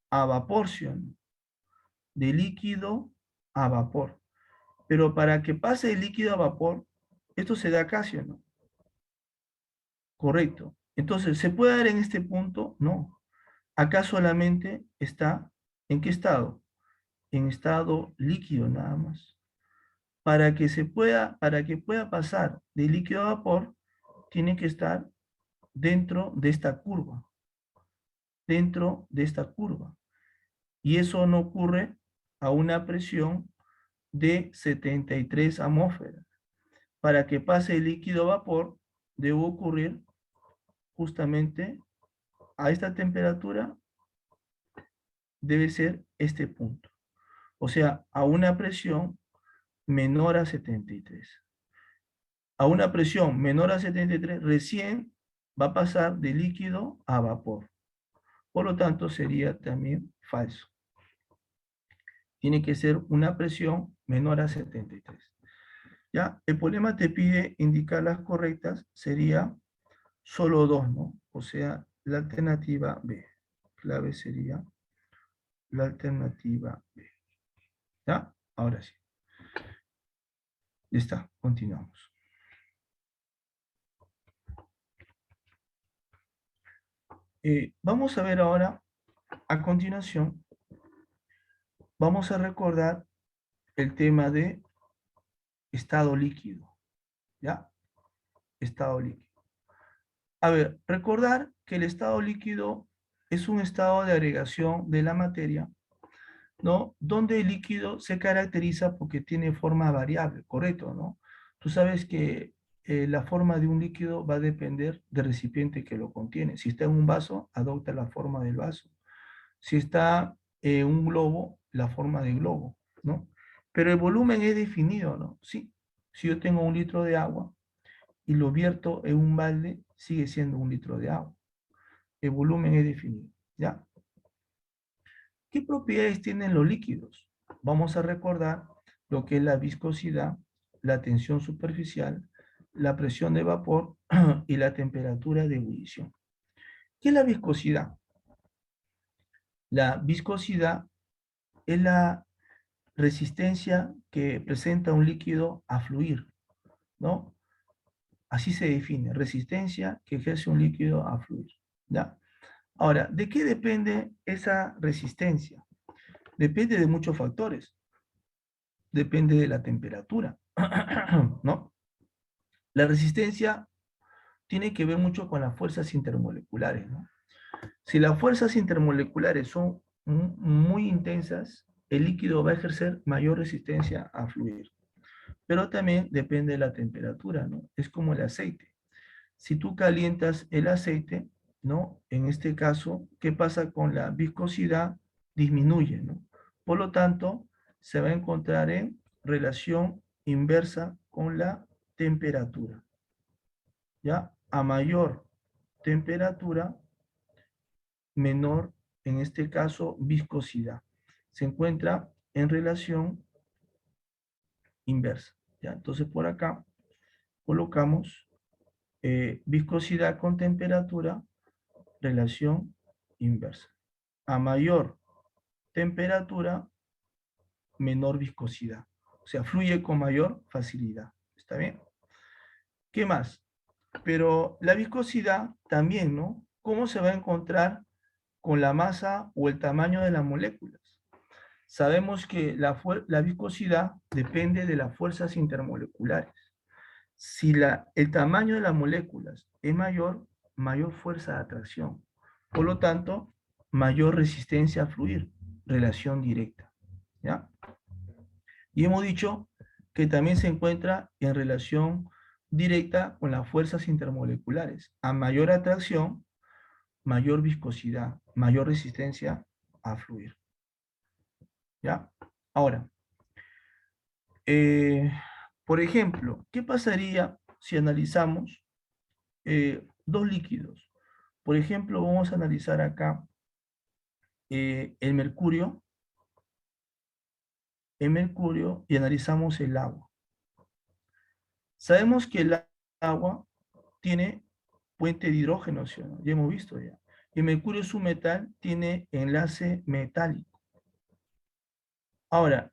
a vapor, ¿sí o no? De líquido a vapor. Pero para que pase de líquido a vapor, esto se da acá, ¿sí o no? Correcto. Entonces, ¿se puede dar en este punto? No. Acá solamente está, ¿en qué estado? En estado líquido nada más. Para que pueda pasar de líquido a vapor, tiene que estar dentro de esta curva, dentro de esta curva. Y eso no ocurre a una presión de 73 atmósferas. Para que pase el líquido a vapor, debe ocurrir justamente a esta temperatura, debe ser este punto. O sea, a una presión menor a 73. A una presión menor a 73, recién va a pasar de líquido a vapor. Por lo tanto, sería también falso. Tiene que ser una presión menor a 73. ¿Ya? El problema te pide indicar las correctas, sería solo dos, ¿no? O sea, la alternativa B. Clave sería la alternativa B. ¿Ya? Ahora sí. Ya está, continuamos. Vamos a ver ahora, a continuación, vamos a recordar el tema de estado líquido. ¿Ya? Estado líquido. A ver, recordar que el estado líquido es un estado de agregación de la materia, ¿no? Donde el líquido se caracteriza porque tiene forma variable, ¿correcto, no? Tú sabes que la forma de un líquido va a depender del recipiente que lo contiene. Si está en un vaso, adopta la forma del vaso. Si está en un globo, la forma del globo, ¿no? Pero el volumen es definido, ¿no? Sí. Si yo tengo 1 litro de agua y lo vierto en un balde, sigue siendo 1 litro de agua. El volumen es definido, ¿ya? ¿Qué propiedades tienen los líquidos? Vamos a recordar lo que es la viscosidad, la tensión superficial, la presión de vapor y la temperatura de ebullición. ¿Qué es la viscosidad? La viscosidad es la resistencia que presenta un líquido a fluir, ¿no? Así se define, resistencia que ejerce un líquido a fluir, ¿ya? Ahora, ¿de qué depende esa resistencia? Depende de muchos factores. Depende de la temperatura, ¿no? La resistencia tiene que ver mucho con las fuerzas intermoleculares, ¿no? Si las fuerzas intermoleculares son muy intensas, el líquido va a ejercer mayor resistencia a fluir. Pero también depende de la temperatura, ¿no? Es como el aceite. Si tú calientas el aceite, ¿no? En este caso, ¿qué pasa con la viscosidad? Disminuye, ¿no? Por lo tanto, se va a encontrar en relación inversa con la temperatura. ¿Ya? A mayor temperatura, menor, en este caso, viscosidad. Se encuentra en relación inversa. ¿Ya? Entonces, por acá colocamos viscosidad con temperatura, relación inversa. A mayor temperatura, menor viscosidad. O sea, fluye con mayor facilidad. ¿Está bien? ¿Qué más? Pero la viscosidad también, ¿no? ¿Cómo se va a encontrar con la masa o el tamaño de las moléculas? Sabemos que la viscosidad depende de las fuerzas intermoleculares. Si el tamaño de las moléculas es mayor, mayor fuerza de atracción. Por lo tanto, mayor resistencia a fluir, relación directa. ¿Ya? Y hemos dicho que también se encuentra en relación directa con las fuerzas intermoleculares. A mayor atracción, mayor viscosidad, mayor resistencia a fluir. ¿Ya? Ahora, eh, por ejemplo, ¿qué pasaría si analizamos dos líquidos? Por ejemplo, vamos a analizar acá el mercurio y analizamos el agua. Sabemos que el agua tiene puente de hidrógeno, ¿sí o no? Ya hemos visto ya. El mercurio es un metal, tiene enlace metálico. Ahora,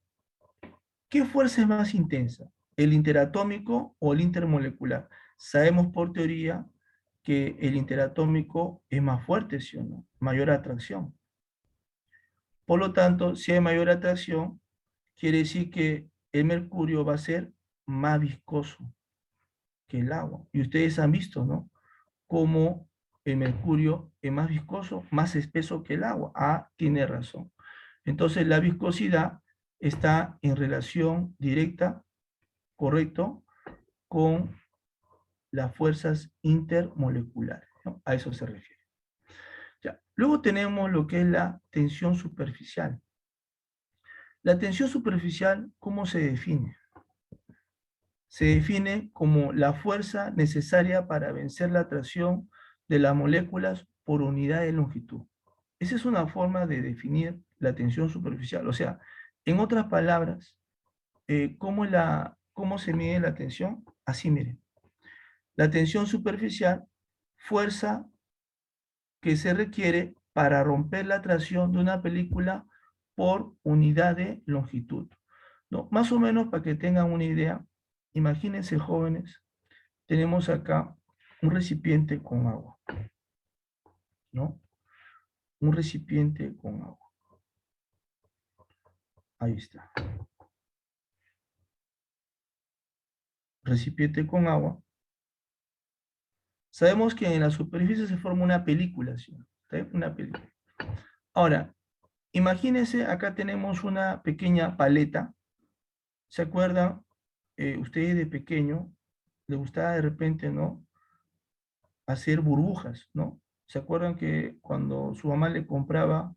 ¿qué fuerza es más intensa? ¿El interatómico o el intermolecular? Sabemos por teoría que el interatómico es más fuerte, ¿sí o no? Mayor atracción. Por lo tanto, si hay mayor atracción, quiere decir que el mercurio va a ser más viscoso que el agua. Y ustedes han visto, ¿no? Cómo el mercurio es más viscoso, más espeso que el agua. Ah, tiene razón. Entonces, la viscosidad está en relación directa, correcto, con las fuerzas intermoleculares, ¿no? A eso se refiere. Ya. Luego tenemos lo que es la tensión superficial. La tensión superficial, ¿cómo se define? Se define como la fuerza necesaria para vencer la atracción de las moléculas por unidad de longitud. Esa es una forma de definir la tensión superficial. O sea, en otras palabras, ¿cómo se mide la tensión? Así, miren. La tensión superficial, fuerza que se requiere para romper la atracción de una película por unidad de longitud, ¿no? Más o menos para que tengan una idea, imagínense jóvenes, tenemos acá un recipiente con agua, ¿no? Un recipiente con agua. Ahí está. Recipiente con agua. Sabemos que en la superficie se forma una película, ¿sí? Una película. Ahora, imagínense, acá tenemos una pequeña paleta. ¿Se acuerdan? Ustedes de pequeño, les gustaba de repente, ¿no? Hacer burbujas, ¿no? ¿Se acuerdan que cuando su mamá le compraba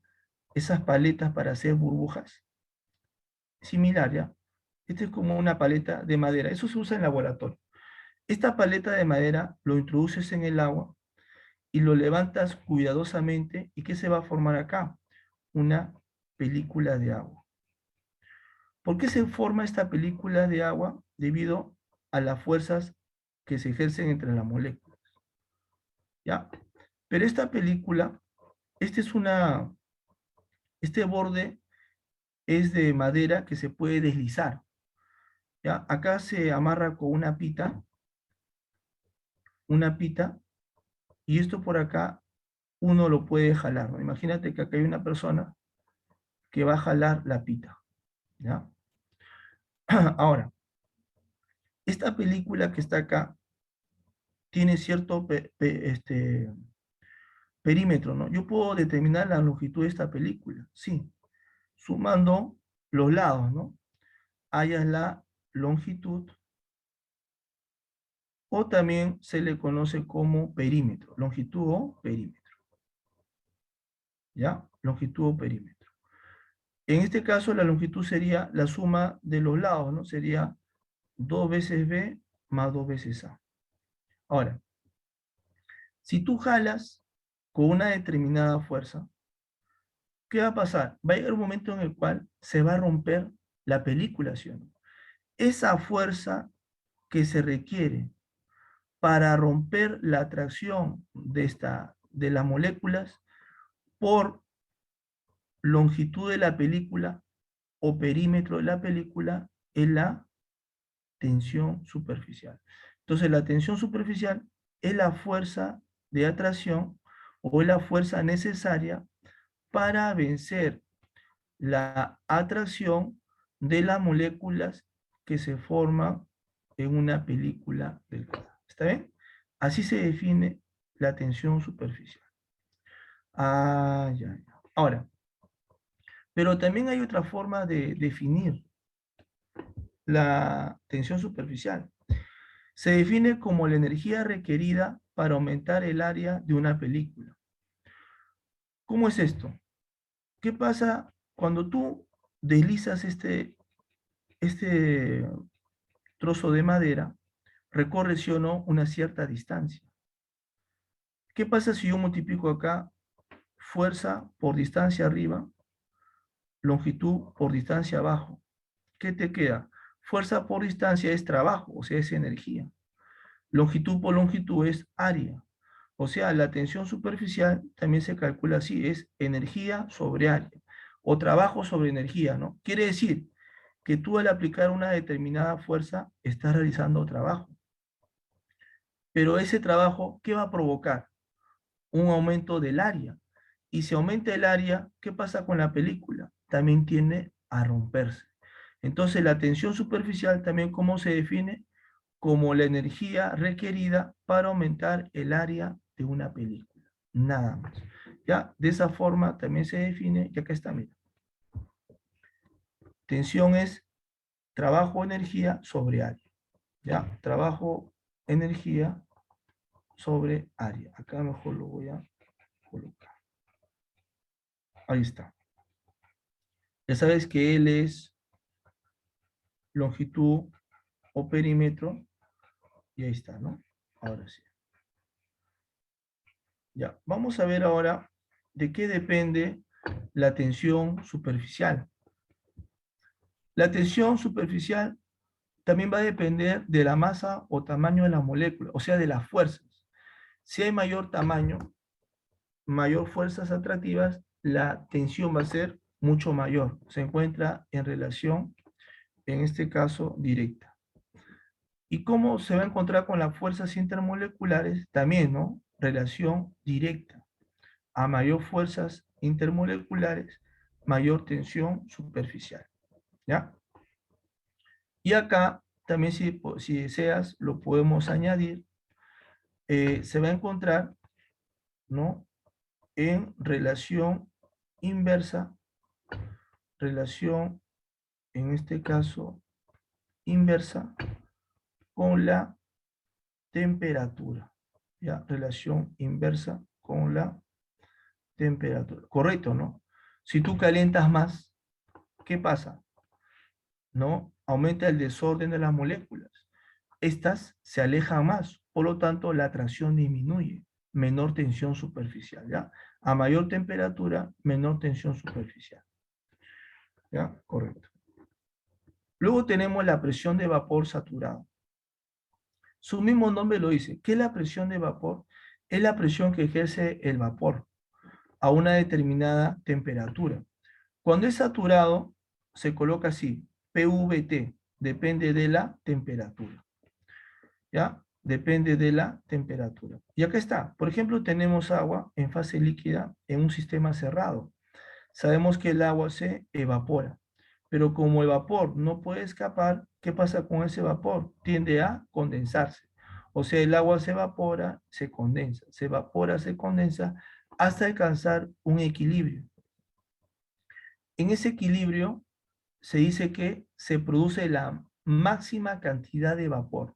esas paletas para hacer burbujas? Similar, ¿ya? Esta es como una paleta de madera. Eso se usa en laboratorio. Esta paleta de madera lo introduces en el agua y lo levantas cuidadosamente. ¿Y qué se va a formar acá? Una película de agua. ¿Por qué se forma esta película de agua? Debido a las fuerzas que se ejercen entre las moléculas. ¿Ya? Pero esta película, este es este borde es de madera que se puede deslizar. ¿Ya? Acá se amarra con una pita, y esto por acá uno lo puede jalar, ¿no? Imagínate que acá hay una persona que va a jalar la pita, ¿ya? Ahora, esta película que está acá tiene cierto perímetro, ¿no? Yo puedo determinar la longitud de esta película, sí, sumando los lados, ¿no? Haya la longitud, o también se le conoce como perímetro, longitud o perímetro, ¿ya? Longitud o perímetro. En este caso, la longitud sería la suma de los lados, ¿no? Sería 2 veces B más 2 veces A. Ahora, si tú jalas con una determinada fuerza, ¿qué va a pasar? Va a llegar un momento en el cual se va a romper la película, ¿sí o no? Esa fuerza que se requiere para romper la atracción de las moléculas por longitud de la película o perímetro de la película es la tensión superficial. Entonces, la tensión superficial es la fuerza de atracción o es la fuerza necesaria para vencer la atracción de las moléculas que se forman en una película delgada. ¿Está bien? Así se define la tensión superficial. Ah, ya, ya. Ahora, pero también hay otra forma de definir la tensión superficial. Se define como la energía requerida para aumentar el área de una película. ¿Cómo es esto? ¿Qué pasa cuando tú deslizas este trozo de madera? Recorre, sí o no, una cierta distancia. ¿Qué pasa si yo multiplico acá fuerza por distancia arriba, longitud por distancia abajo? ¿Qué te queda? Fuerza por distancia es trabajo, o sea, es energía. Longitud por longitud es área. O sea, la tensión superficial también se calcula así, es energía sobre área, o trabajo sobre energía, ¿no? Quiere decir que tú al aplicar una determinada fuerza estás realizando trabajo. Pero ese trabajo, ¿qué va a provocar? Un aumento del área. Y si aumenta el área, ¿qué pasa con la película? También tiende a romperse. Entonces, la tensión superficial también, ¿cómo se define? Como la energía requerida para aumentar el área de una película. Nada más. Ya, de esa forma también se define, ya que está, mira. Tensión es trabajo energía sobre área. Ya, trabajo energía sobre área. Acá mejor lo voy a colocar. Ahí está. Ya sabes que L es longitud o perímetro. Y ahí está, ¿no? Ahora sí. Ya, vamos a ver ahora de qué depende la tensión superficial. La tensión superficial también va a depender de la masa o tamaño de la molécula, o sea, de las fuerzas. Si hay mayor tamaño, mayor fuerzas atractivas, la tensión va a ser mucho mayor. Se encuentra en relación, en este caso, directa. ¿Y cómo se va a encontrar con las fuerzas intermoleculares? También, ¿no? Relación directa. A mayor fuerzas intermoleculares, mayor tensión superficial. ¿Ya? Y acá también si deseas lo podemos añadir, se va a encontrar, ¿no? En relación, en este caso, inversa con la temperatura. ¿Ya? Relación inversa con la temperatura. Correcto, ¿no? Si tú calientas más, ¿qué pasa? ¿No? Aumenta el desorden de las moléculas. Estas se alejan más, por lo tanto la atracción disminuye, menor tensión superficial, ¿ya? A mayor temperatura, menor tensión superficial, ¿ya? Correcto. Luego tenemos la presión de vapor saturado. Su mismo nombre lo dice. ¿Qué es la presión de vapor? Es la presión que ejerce el vapor a una determinada temperatura. Cuando es saturado, se coloca así, PVT, depende de la temperatura. ¿Ya? Depende de la temperatura. Y acá está. Por ejemplo, tenemos agua en fase líquida en un sistema cerrado. Sabemos que el agua se evapora. Pero como el vapor no puede escapar, ¿qué pasa con ese vapor? Tiende a condensarse. O sea, el agua se evapora, se condensa, se evapora, se condensa, hasta alcanzar un equilibrio. En ese equilibrio se dice que se produce la máxima cantidad de vapor.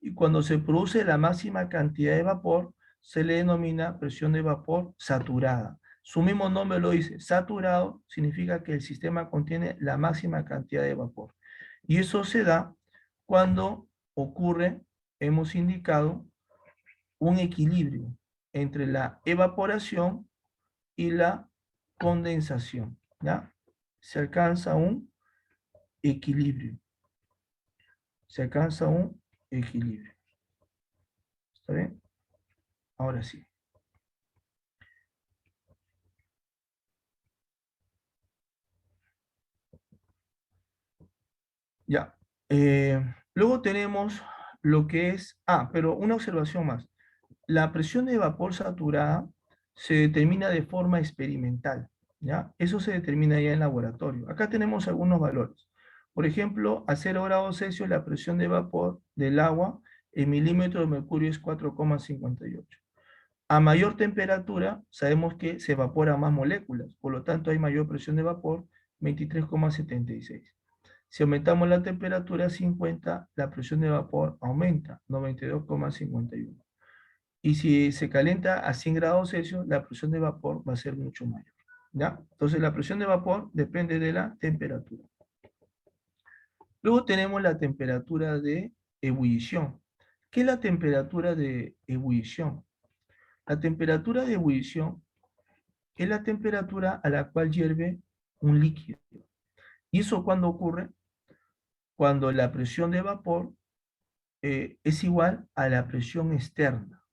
Y cuando se produce la máxima cantidad de vapor, se le denomina presión de vapor saturada. Su mismo nombre lo dice, saturado significa que el sistema contiene la máxima cantidad de vapor. Y eso se da cuando ocurre, hemos indicado, un equilibrio entre la evaporación y la condensación, ¿ya? Se alcanza un equilibrio. Se alcanza un equilibrio. ¿Está bien? Ahora sí. Ya. Luego tenemos lo que es... pero una observación más. La presión de vapor saturada se determina de forma experimental, ¿ya? Eso se determina ya en laboratorio. Acá tenemos algunos valores. Por ejemplo, a 0 grados Celsius la presión de vapor del agua en milímetros de mercurio es 4,58. A mayor temperatura, sabemos que se evaporan más moléculas, por lo tanto hay mayor presión de vapor, 23,76. Si aumentamos la temperatura a 50, la presión de vapor aumenta, 92,51. Y si se calienta a 100 grados Celsius, la presión de vapor va a ser mucho mayor. ¿Ya? Entonces la presión de vapor depende de la temperatura. Luego tenemos la temperatura de ebullición. ¿Qué es la temperatura de ebullición? La temperatura de ebullición es la temperatura a la cual hierve un líquido. ¿Y eso cuándo ocurre? Cuando la presión de vapor es igual a la presión externa,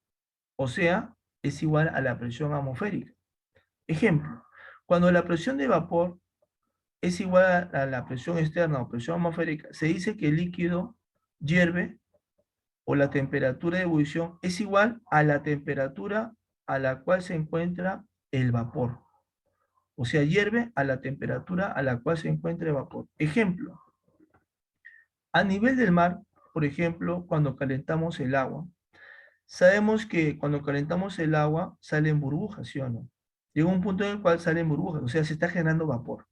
o sea, es igual a la presión atmosférica. Ejemplo, cuando la presión de vapor es igual a la presión externa o presión atmosférica, se dice que el líquido hierve o la temperatura de ebullición es igual a la temperatura a la cual se encuentra el vapor. O sea, hierve a la temperatura a la cual se encuentra el vapor. Ejemplo, a nivel del mar, por ejemplo, cuando calentamos el agua, sabemos que cuando calentamos el agua salen burbujas, ¿sí o no? Llega un punto en el cual salen burbujas, o sea, se está generando vapor.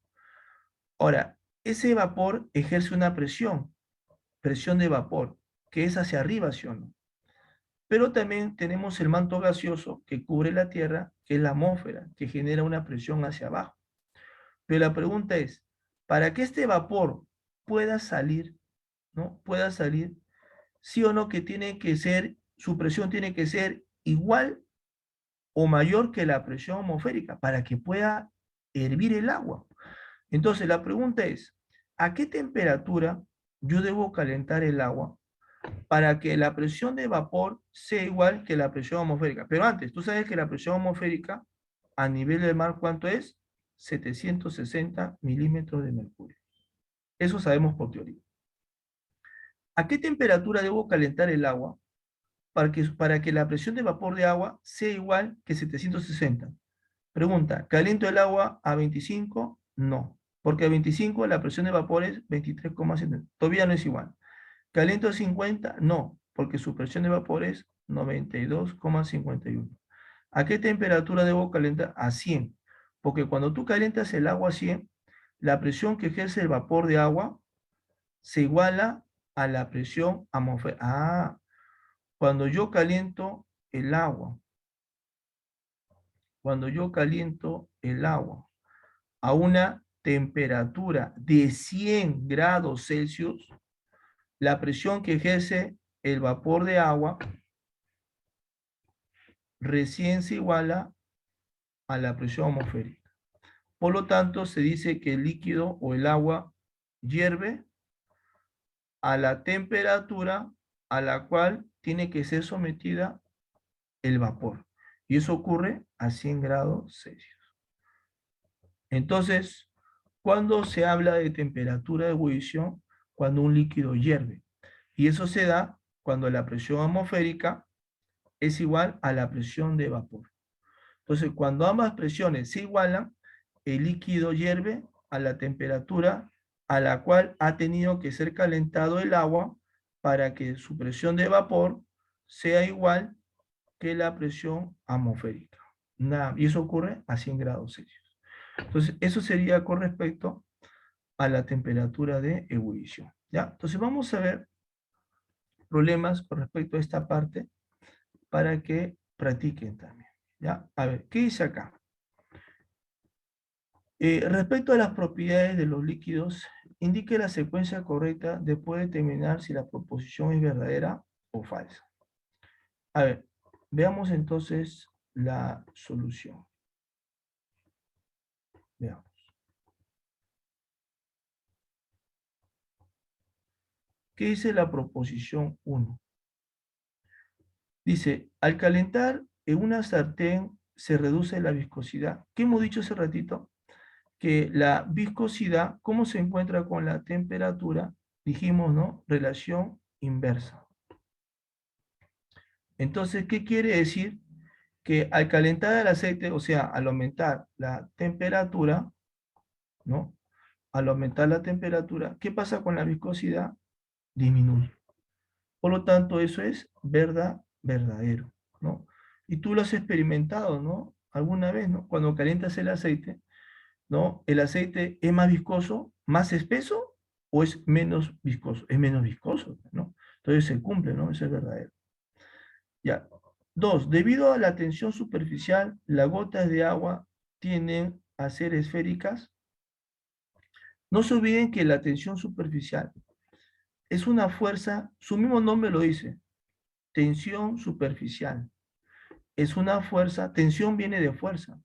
Ahora, ese vapor ejerce una presión de vapor, que es hacia arriba, ¿sí o no? Pero también tenemos el manto gaseoso que cubre la Tierra, que es la atmósfera, que genera una presión hacia abajo. Pero la pregunta es, para que este vapor pueda salir, ¿no? Pueda salir, sí o no que tiene que ser, su presión tiene que ser igual o mayor que la presión atmosférica para que pueda hervir el agua. Entonces la pregunta es, ¿a qué temperatura yo debo calentar el agua para que la presión de vapor sea igual que la presión atmosférica? Pero antes, tú sabes que la presión atmosférica a nivel del mar, ¿cuánto es? 760 milímetros de mercurio. Eso sabemos por teoría. ¿A qué temperatura debo calentar el agua para que la presión de vapor de agua sea igual que 760? Pregunta, ¿caliento el agua a 25? No, porque a 25 la presión de vapor es 23,7. Todavía no es igual. ¿Caliento a 50? No, porque su presión de vapor es 92,51. ¿A qué temperatura debo calentar? A 100. Porque cuando tú calientas el agua a 100, la presión que ejerce el vapor de agua se iguala a la presión atmosférica. Ah, cuando yo caliento el agua, cuando yo caliento el agua a una temperatura de 100 grados Celsius, la presión que ejerce el vapor de agua recién se iguala a la presión atmosférica. Por lo tanto, se dice que el líquido o el agua hierve a la temperatura a la cual tiene que ser sometida el vapor. Y eso ocurre a 100 grados Celsius. Entonces, ¿cuándo se habla de temperatura de ebullición? Cuando un líquido hierve. Y eso se da cuando la presión atmosférica es igual a la presión de vapor. Entonces, cuando ambas presiones se igualan, el líquido hierve a la temperatura a la cual ha tenido que ser calentado el agua para que su presión de vapor sea igual que la presión atmosférica. Nada, y eso ocurre a 100 grados Celsius. Entonces, eso sería con respecto a la temperatura de ebullición. ¿Ya? Entonces, vamos a ver problemas con respecto a esta parte para que practiquen también. ¿Ya? A ver, ¿qué dice acá? Respecto a las propiedades de los líquidos, indique la secuencia correcta después de determinar si la proposición es verdadera o falsa. A ver, veamos entonces la solución. Veamos. ¿Qué dice la proposición 1? Dice, al calentar en una sartén se reduce la viscosidad. ¿Qué hemos dicho hace ratito? Que la viscosidad, ¿cómo se encuentra con la temperatura? Dijimos, ¿no? Relación inversa. Entonces, ¿qué quiere decir? Que al calentar el aceite, o sea, al aumentar la temperatura, ¿no? Al aumentar la temperatura, ¿qué pasa con la viscosidad? Disminuye. Por lo tanto, eso es verdadero, ¿no? Y tú lo has experimentado, ¿no? Alguna vez, ¿no? Cuando calientas el aceite, ¿no? El aceite es más viscoso, más espeso o es menos viscoso? Es menos viscoso, ¿no? Entonces se cumple, ¿no? Eso es verdadero. Ya. 2. Debido a la tensión superficial, las gotas de agua tienden a ser esféricas. No se olviden que la tensión superficial es una fuerza, su mismo nombre lo dice, tensión superficial. Es una fuerza, tensión viene de fuerza,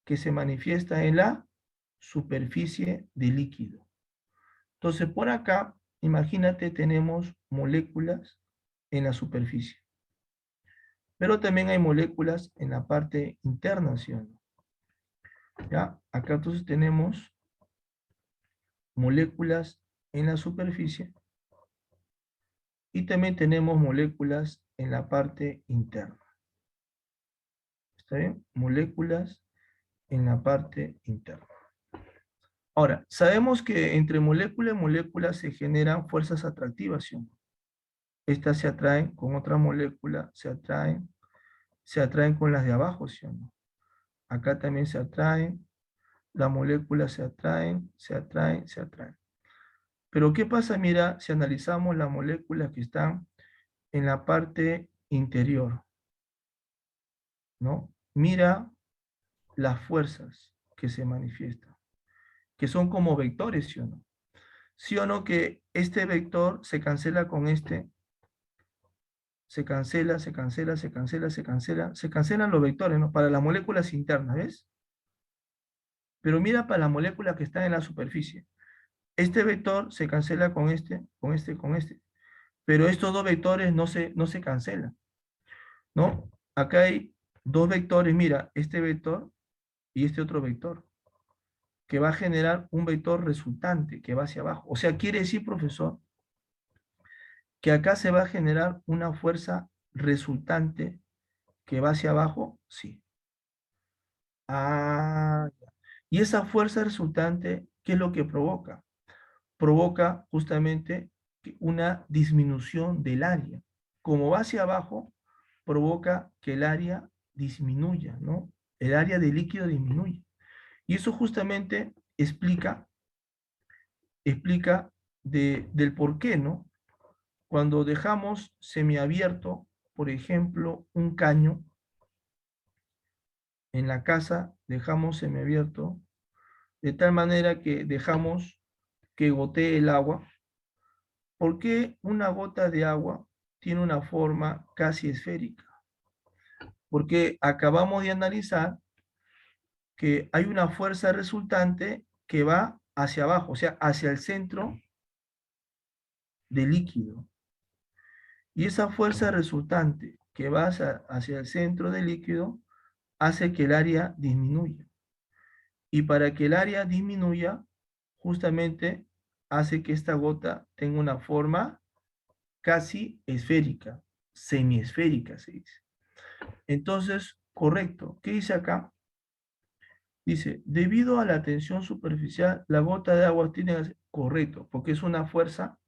que se manifiesta en la superficie del líquido. Entonces, por acá, imagínate, tenemos moléculas en la superficie, pero también hay moléculas en la parte interna, ¿sí o no? ¿Ya? Acá entonces tenemos moléculas en la superficie y también tenemos moléculas en la parte interna. ¿Está bien? Moléculas en la parte interna. Ahora, sabemos que entre molécula y molécula se generan fuerzas atractivas, ¿sí? Estas se atraen con otra molécula, se atraen con las de abajo, ¿sí o no? Acá también se atraen, las moléculas se atraen, se atraen, se atraen. Pero ¿qué pasa? Mira, si analizamos las moléculas que están en la parte interior, ¿no? Mira las fuerzas que se manifiestan, que son como vectores, ¿sí o no? ¿Sí o no que este vector se cancela con este? Se cancela, se cancela, se cancela, se cancela. Se cancelan los vectores, ¿no? Para las moléculas internas, ¿ves? Pero mira para las moléculas que están en la superficie. Este vector se cancela con este, con este, con este. Pero estos dos vectores no se cancelan, ¿no? Acá hay dos vectores, mira, este vector y este otro vector, que va a generar un vector resultante que va hacia abajo. O sea, quiere decir, profesor, que acá se va a generar una fuerza resultante que va hacia abajo, sí. Ah, ya. Y esa fuerza resultante, ¿qué es lo que provoca? Provoca justamente una disminución del área. Como va hacia abajo, provoca que el área disminuya, ¿no? El área de líquido disminuye. Y eso justamente explica del por qué, ¿no? Cuando dejamos semiabierto, por ejemplo, un caño, en la casa dejamos semiabierto, de tal manera que dejamos que gotee el agua. ¿Por qué una gota de agua tiene una forma casi esférica? Porque acabamos de analizar que hay una fuerza resultante que va hacia abajo, o sea, hacia el centro del líquido. Y esa fuerza resultante que va hacia el centro del líquido hace que el área disminuya. Y para que el área disminuya, justamente hace que esta gota tenga una forma casi esférica, semiesférica se dice. Entonces, correcto. ¿Qué dice acá? Dice, debido a la tensión superficial, la gota de agua tiene que ser correcto, porque es una fuerza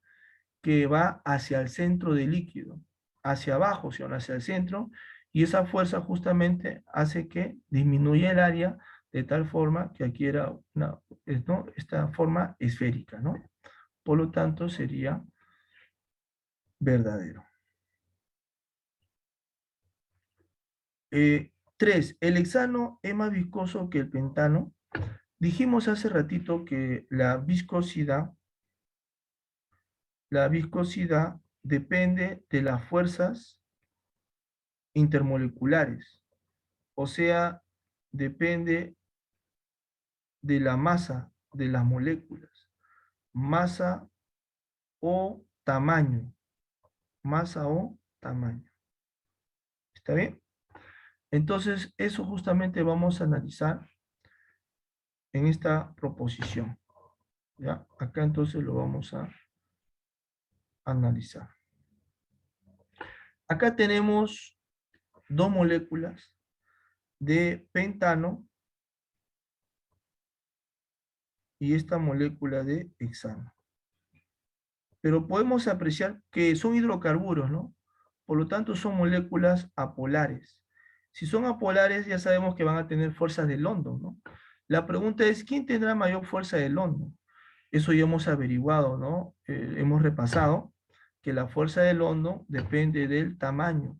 que va hacia el centro del líquido, hacia abajo, sino hacia el centro, y esa fuerza justamente hace que disminuya el área de tal forma que adquiera ¿no? Esta forma esférica, ¿no? Por lo tanto, sería verdadero. 3. El hexano es más viscoso que el pentano. Dijimos hace ratito que la viscosidad depende de las fuerzas intermoleculares, o sea, depende de la masa de las moléculas, masa o tamaño, masa o tamaño. ¿Está bien? Entonces, eso justamente vamos a analizar en esta proposición. ¿Ya? Acá entonces lo vamos a analizar. Acá tenemos dos moléculas de pentano y esta molécula de hexano. Pero podemos apreciar que son hidrocarburos, ¿no? Por lo tanto, son moléculas apolares. Si son apolares, ya sabemos que van a tener fuerzas de London, ¿no? La pregunta es, ¿quién tendrá mayor fuerza de London? Eso ya hemos averiguado, ¿no? Hemos repasado que la fuerza del hondo depende del tamaño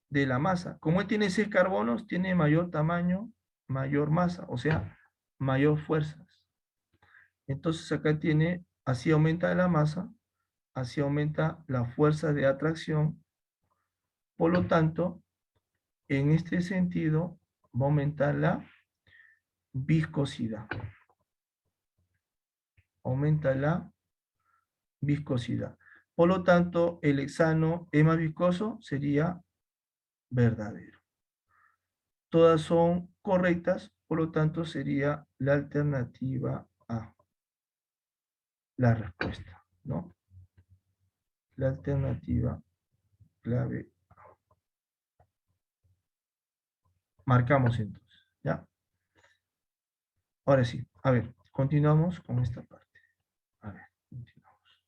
de la masa. Como él tiene 6 carbonos, tiene mayor tamaño, mayor masa, o sea, mayor fuerzas. Entonces acá tiene, así aumenta la masa, así aumenta la fuerza de atracción. Por lo tanto, en este sentido, va a aumentar la viscosidad. Aumenta la viscosidad. Por lo tanto, el hexano es más viscoso, sería verdadero. Todas son correctas, por lo tanto, sería la alternativa A, la respuesta, ¿no? La alternativa clave. Marcamos entonces, ¿ya? Ahora sí, a ver, continuamos con esta parte. A ver, continuamos.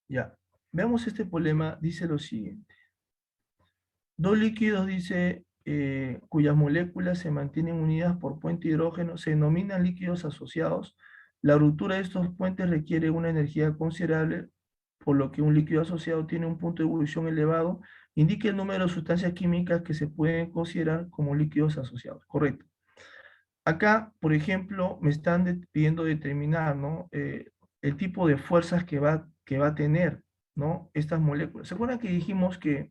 Ya, veamos este problema, dice lo siguiente. Dos líquidos, dice, cuyas moléculas se mantienen unidas por puente hidrógeno, se denominan líquidos asociados. La ruptura de estos puentes requiere una energía considerable, por lo que un líquido asociado tiene un punto de ebullición elevado. Indique el número de sustancias químicas que se pueden considerar como líquidos asociados. Correcto. Acá, por ejemplo, me están pidiendo determinar, ¿no? El tipo de fuerzas que va a tener, ¿no? Estas moléculas. ¿Se acuerdan que dijimos que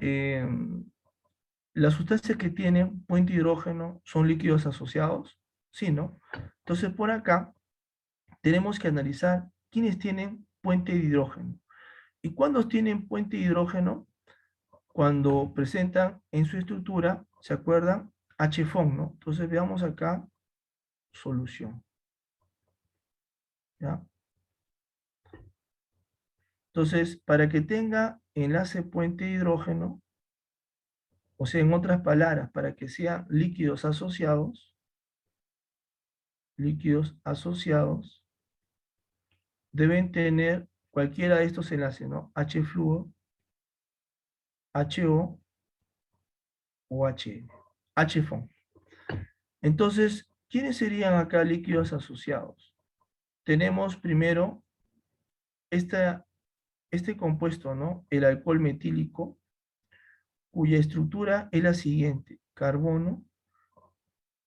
eh, las sustancias que tienen puente hidrógeno son líquidos asociados? Sí, ¿no? Entonces, por acá tenemos que analizar quiénes tienen puente de hidrógeno. ¿Y cuándo tienen puente de hidrógeno? Cuando presentan en su estructura, ¿se acuerdan? H-FON, ¿no? Entonces, veamos acá solución, ¿ya? Entonces, para que tenga enlace puente de hidrógeno, o sea, en otras palabras, para que sean líquidos asociados, deben tener cualquiera de estos enlaces, ¿no? H-fluo, HO o HN, H-FON. Entonces, ¿quiénes serían acá líquidos asociados? Tenemos primero este compuesto, ¿no? El alcohol metílico, cuya estructura es la siguiente: carbono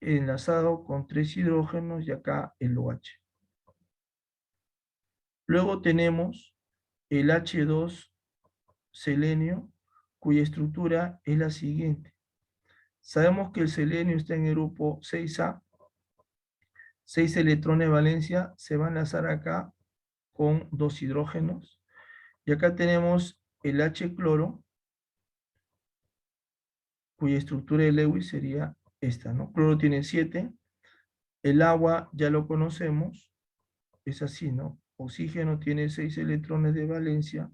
enlazado con 3 hidrógenos y acá el OH. Luego tenemos el H2 selenio, cuya estructura es la siguiente. Sabemos que el selenio está en el grupo 6A, 6 electrones de valencia se van a enlazar acá con 2 hidrógenos. Y acá tenemos el H-cloro, cuya estructura de Lewis sería esta, ¿no? Cloro tiene 7, el agua ya lo conocemos, es así, ¿no? Oxígeno tiene 6 electrones de valencia.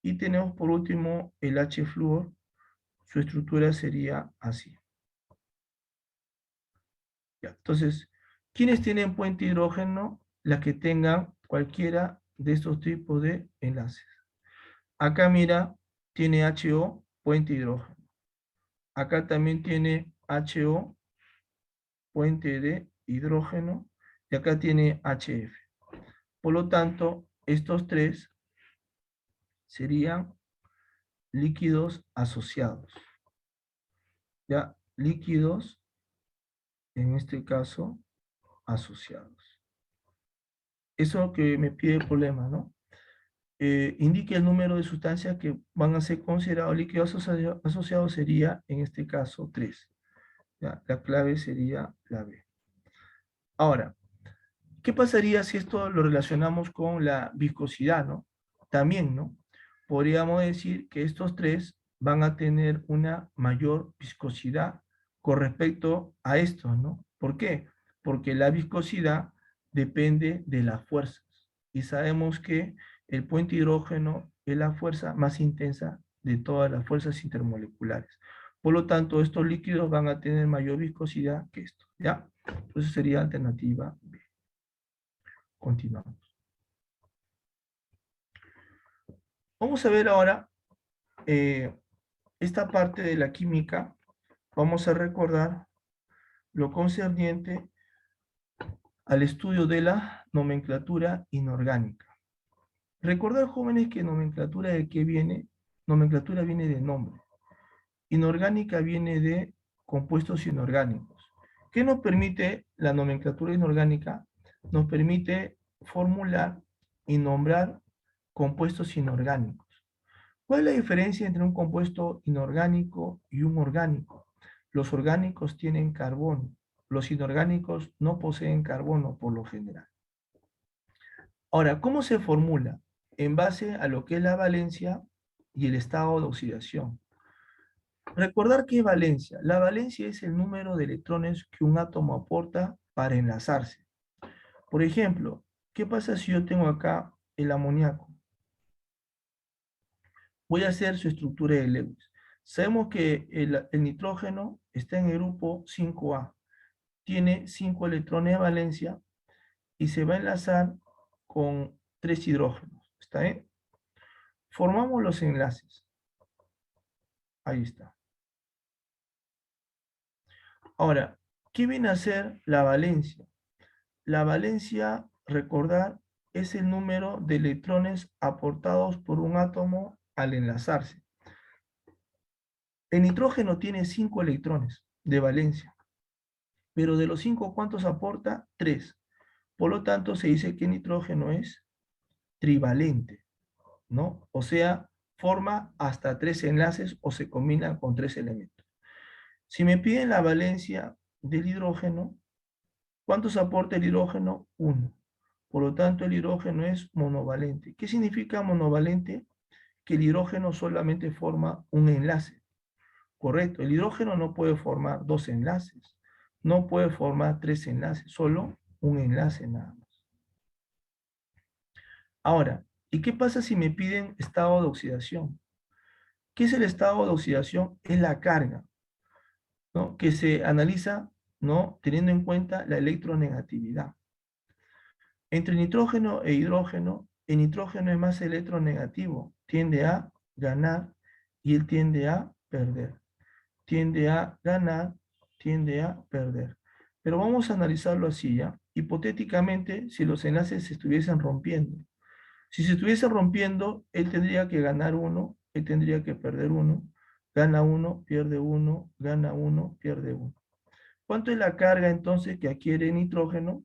Y tenemos por último el H-flúor, su estructura sería así. Ya, entonces, ¿quiénes tienen puente hidrógeno? Las que tengan cualquiera de estos tipos de enlaces. Acá mira, tiene HO, puente hidrógeno. Acá también tiene HO, puente de hidrógeno. Y acá tiene HF. Por lo tanto, estos tres serían líquidos asociados. Ya, líquidos, en este caso, asociados. Eso que me pide el problema, ¿no? Indique el número de sustancias que van a ser considerados líquidos asociados, sería, en este caso, 3. ¿Ya? La clave sería la B. Ahora, ¿qué pasaría si esto lo relacionamos con la viscosidad, ¿no? También, ¿no? Podríamos decir que estos tres van a tener una mayor viscosidad con respecto a estos, ¿no? ¿Por qué? Porque la viscosidad depende de las fuerzas. Y sabemos que el puente hidrógeno es la fuerza más intensa de todas las fuerzas intermoleculares. Por lo tanto, estos líquidos van a tener mayor viscosidad que estos, ¿ya? Entonces sería alternativa B. Continuamos. Vamos a ver ahora esta parte de la química vamos a recordar lo concerniente al estudio de la nomenclatura inorgánica. Recordar, jóvenes, que nomenclatura de qué viene. Nomenclatura viene de nombre. Inorgánica viene de compuestos inorgánicos. ¿Qué nos permite la nomenclatura inorgánica? Nos permite formular y nombrar compuestos inorgánicos. ¿Cuál es la diferencia entre un compuesto inorgánico y un orgánico? Los orgánicos tienen carbono, los inorgánicos no poseen carbono por lo general. Ahora, ¿cómo se formula? En base a lo que es la valencia y el estado de oxidación. Recordar qué es valencia. La valencia es el número de electrones que un átomo aporta para enlazarse. Por ejemplo, ¿qué pasa si yo tengo acá el amoníaco? Voy a hacer su estructura de Lewis. Sabemos que el nitrógeno está en el grupo 5A. Tiene 5 electrones de valencia y se va a enlazar con 3 hidrógenos. ¿Está bien? Formamos los enlaces. Ahí está. Ahora, ¿qué viene a ser la valencia? La valencia, recordar, es el número de electrones aportados por un átomo al enlazarse. El nitrógeno tiene 5 electrones de valencia, pero de los 5, ¿cuántos aporta? 3. Por lo tanto, se dice que el nitrógeno es trivalente, ¿no? O sea, forma hasta 3 enlaces o se combinan con 3 elementos. Si me piden la valencia del hidrógeno, ¿cuántos aporta el hidrógeno? 1. Por lo tanto, el hidrógeno es monovalente. ¿Qué significa monovalente? Que el hidrógeno solamente forma un enlace. Correcto, el hidrógeno no puede formar 2 enlaces, no puede formar 3 enlaces, solo un enlace nada más. Ahora, ¿y qué pasa si me piden estado de oxidación? ¿Qué es el estado de oxidación? Es la carga, ¿no? Que se analiza, ¿no? Teniendo en cuenta la electronegatividad. Entre nitrógeno e hidrógeno, el nitrógeno es más electronegativo, tiende a ganar y él tiende a perder. Tiende a ganar, tiende a perder. Pero vamos a analizarlo así, ¿ya? Hipotéticamente, si los enlaces se estuviesen rompiendo. Si se estuviese rompiendo, él tendría que ganar 1, él tendría que perder 1, gana 1, pierde 1, gana 1, pierde 1. ¿Cuánto es la carga entonces que adquiere el nitrógeno?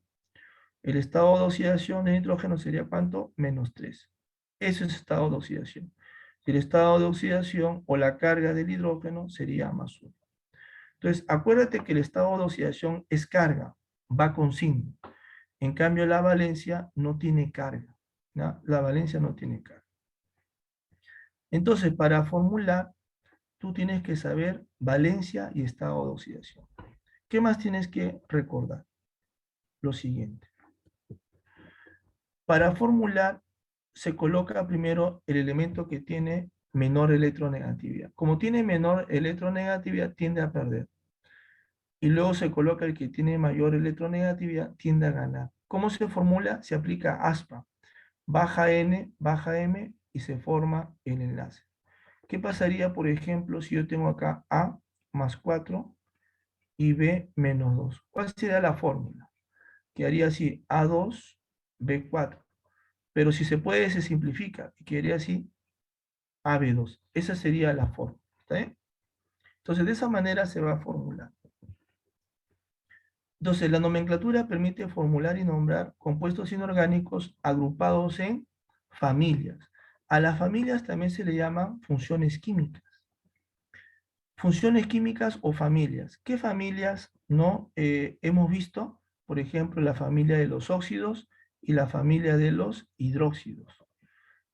El estado de oxidación de nitrógeno sería ¿cuánto? -3. Eso es estado de oxidación. El estado de oxidación o la carga del hidrógeno sería +1. Entonces, acuérdate que el estado de oxidación es carga, va con signo. En cambio, la valencia no tiene carga, ¿no? La valencia no tiene carga. Entonces, para formular, tú tienes que saber valencia y estado de oxidación. ¿Qué más tienes que recordar? Lo siguiente. Para formular, se coloca primero el elemento que tiene menor electronegatividad. Como tiene menor electronegatividad, tiende a perder. Y luego se coloca el que tiene mayor electronegatividad, tiende a ganar. ¿Cómo se formula? Se aplica aspa. Baja N, baja M y se forma el enlace. ¿Qué pasaría, por ejemplo, si yo tengo acá A más 4 y B menos 2? ¿Cuál sería la fórmula? Quedaría así, A2, B4. Pero si se puede, se simplifica y quedaría así, AB2. Esa sería la fórmula. ¿Está bien? Entonces, de esa manera se va a formular. Entonces, la nomenclatura permite formular y nombrar compuestos inorgánicos agrupados en familias. A las familias también se le llaman funciones químicas. Funciones químicas o familias. ¿Qué familias no hemos visto? Por ejemplo, la familia de los óxidos y la familia de los hidróxidos.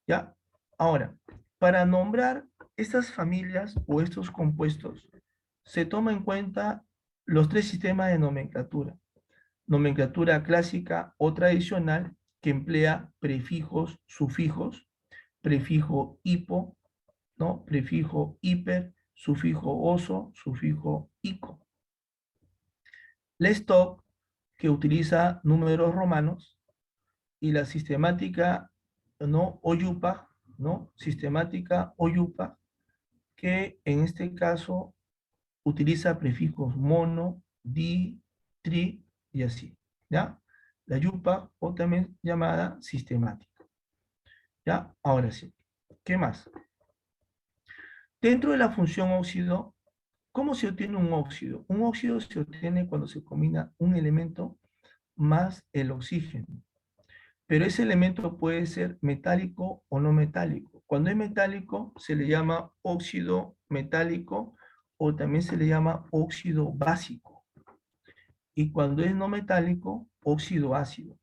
¿Ya? Ahora, para nombrar estas familias o estos compuestos, se toma en cuenta los 3 sistemas de nomenclatura. Nomenclatura clásica o tradicional que emplea prefijos, sufijos, prefijo hipo, ¿no? Prefijo hiper, sufijo oso, sufijo ico. La stock, que utiliza números romanos, y la sistemática, ¿no? Oyupa, ¿no? Sistemática Oyupa, que en este caso utiliza prefijos mono, di, tri y así, ¿ya? La yupa, o también llamada sistemática, ¿ya? Ahora sí, ¿qué más? Dentro de la función óxido, ¿cómo se obtiene un óxido? Un óxido se obtiene cuando se combina un elemento más el oxígeno. Pero ese elemento puede ser metálico o no metálico. Cuando es metálico se le llama óxido metálico o también se le llama óxido básico. Y cuando es no metálico, óxido ácido.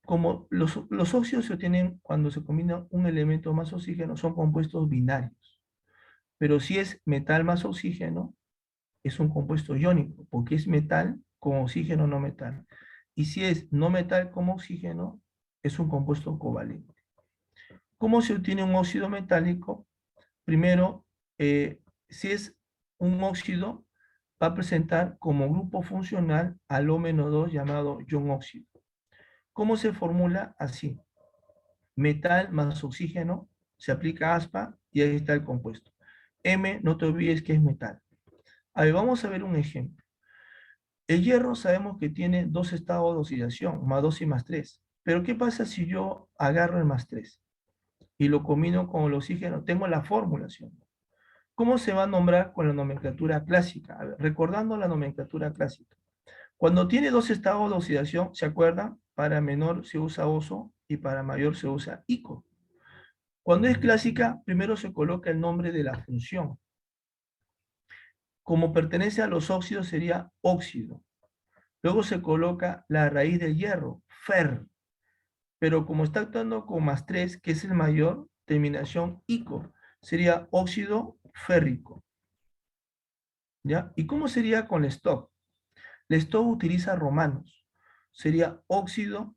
Como los óxidos se obtienen cuando se combina un elemento más oxígeno, son compuestos binarios. Pero si es metal más oxígeno, es un compuesto iónico, porque es metal con oxígeno no metal. Y si es no metal con oxígeno, es un compuesto covalente. ¿Cómo se obtiene un óxido metálico? Primero, si es un óxido, va a presentar como grupo funcional al O-2 llamado ion óxido. ¿Cómo se formula? Así. Metal más oxígeno, se aplica aspa y ahí está el compuesto. M, no te olvides que es metal. A ver, vamos a ver un ejemplo. El hierro sabemos que tiene dos estados de oxidación, más 2 y más 3. Pero ¿qué pasa si yo agarro el más 3 y lo combino con el oxígeno? Tengo la formulación. ¿Cómo se va a nombrar con la nomenclatura clásica? A ver, recordando la nomenclatura clásica. Cuando tiene dos estados de oxidación, ¿se acuerdan? Para menor se usa oso y para mayor se usa ico. Cuando es clásica, primero se coloca el nombre de la función. Como pertenece a los óxidos, sería óxido. Luego se coloca la raíz del hierro, fer. Pero como está actuando con más 3, que es el mayor, terminación ico, sería óxido férrico. ¿Ya? ¿Y cómo sería con stock? El stock utiliza romanos. Sería óxido,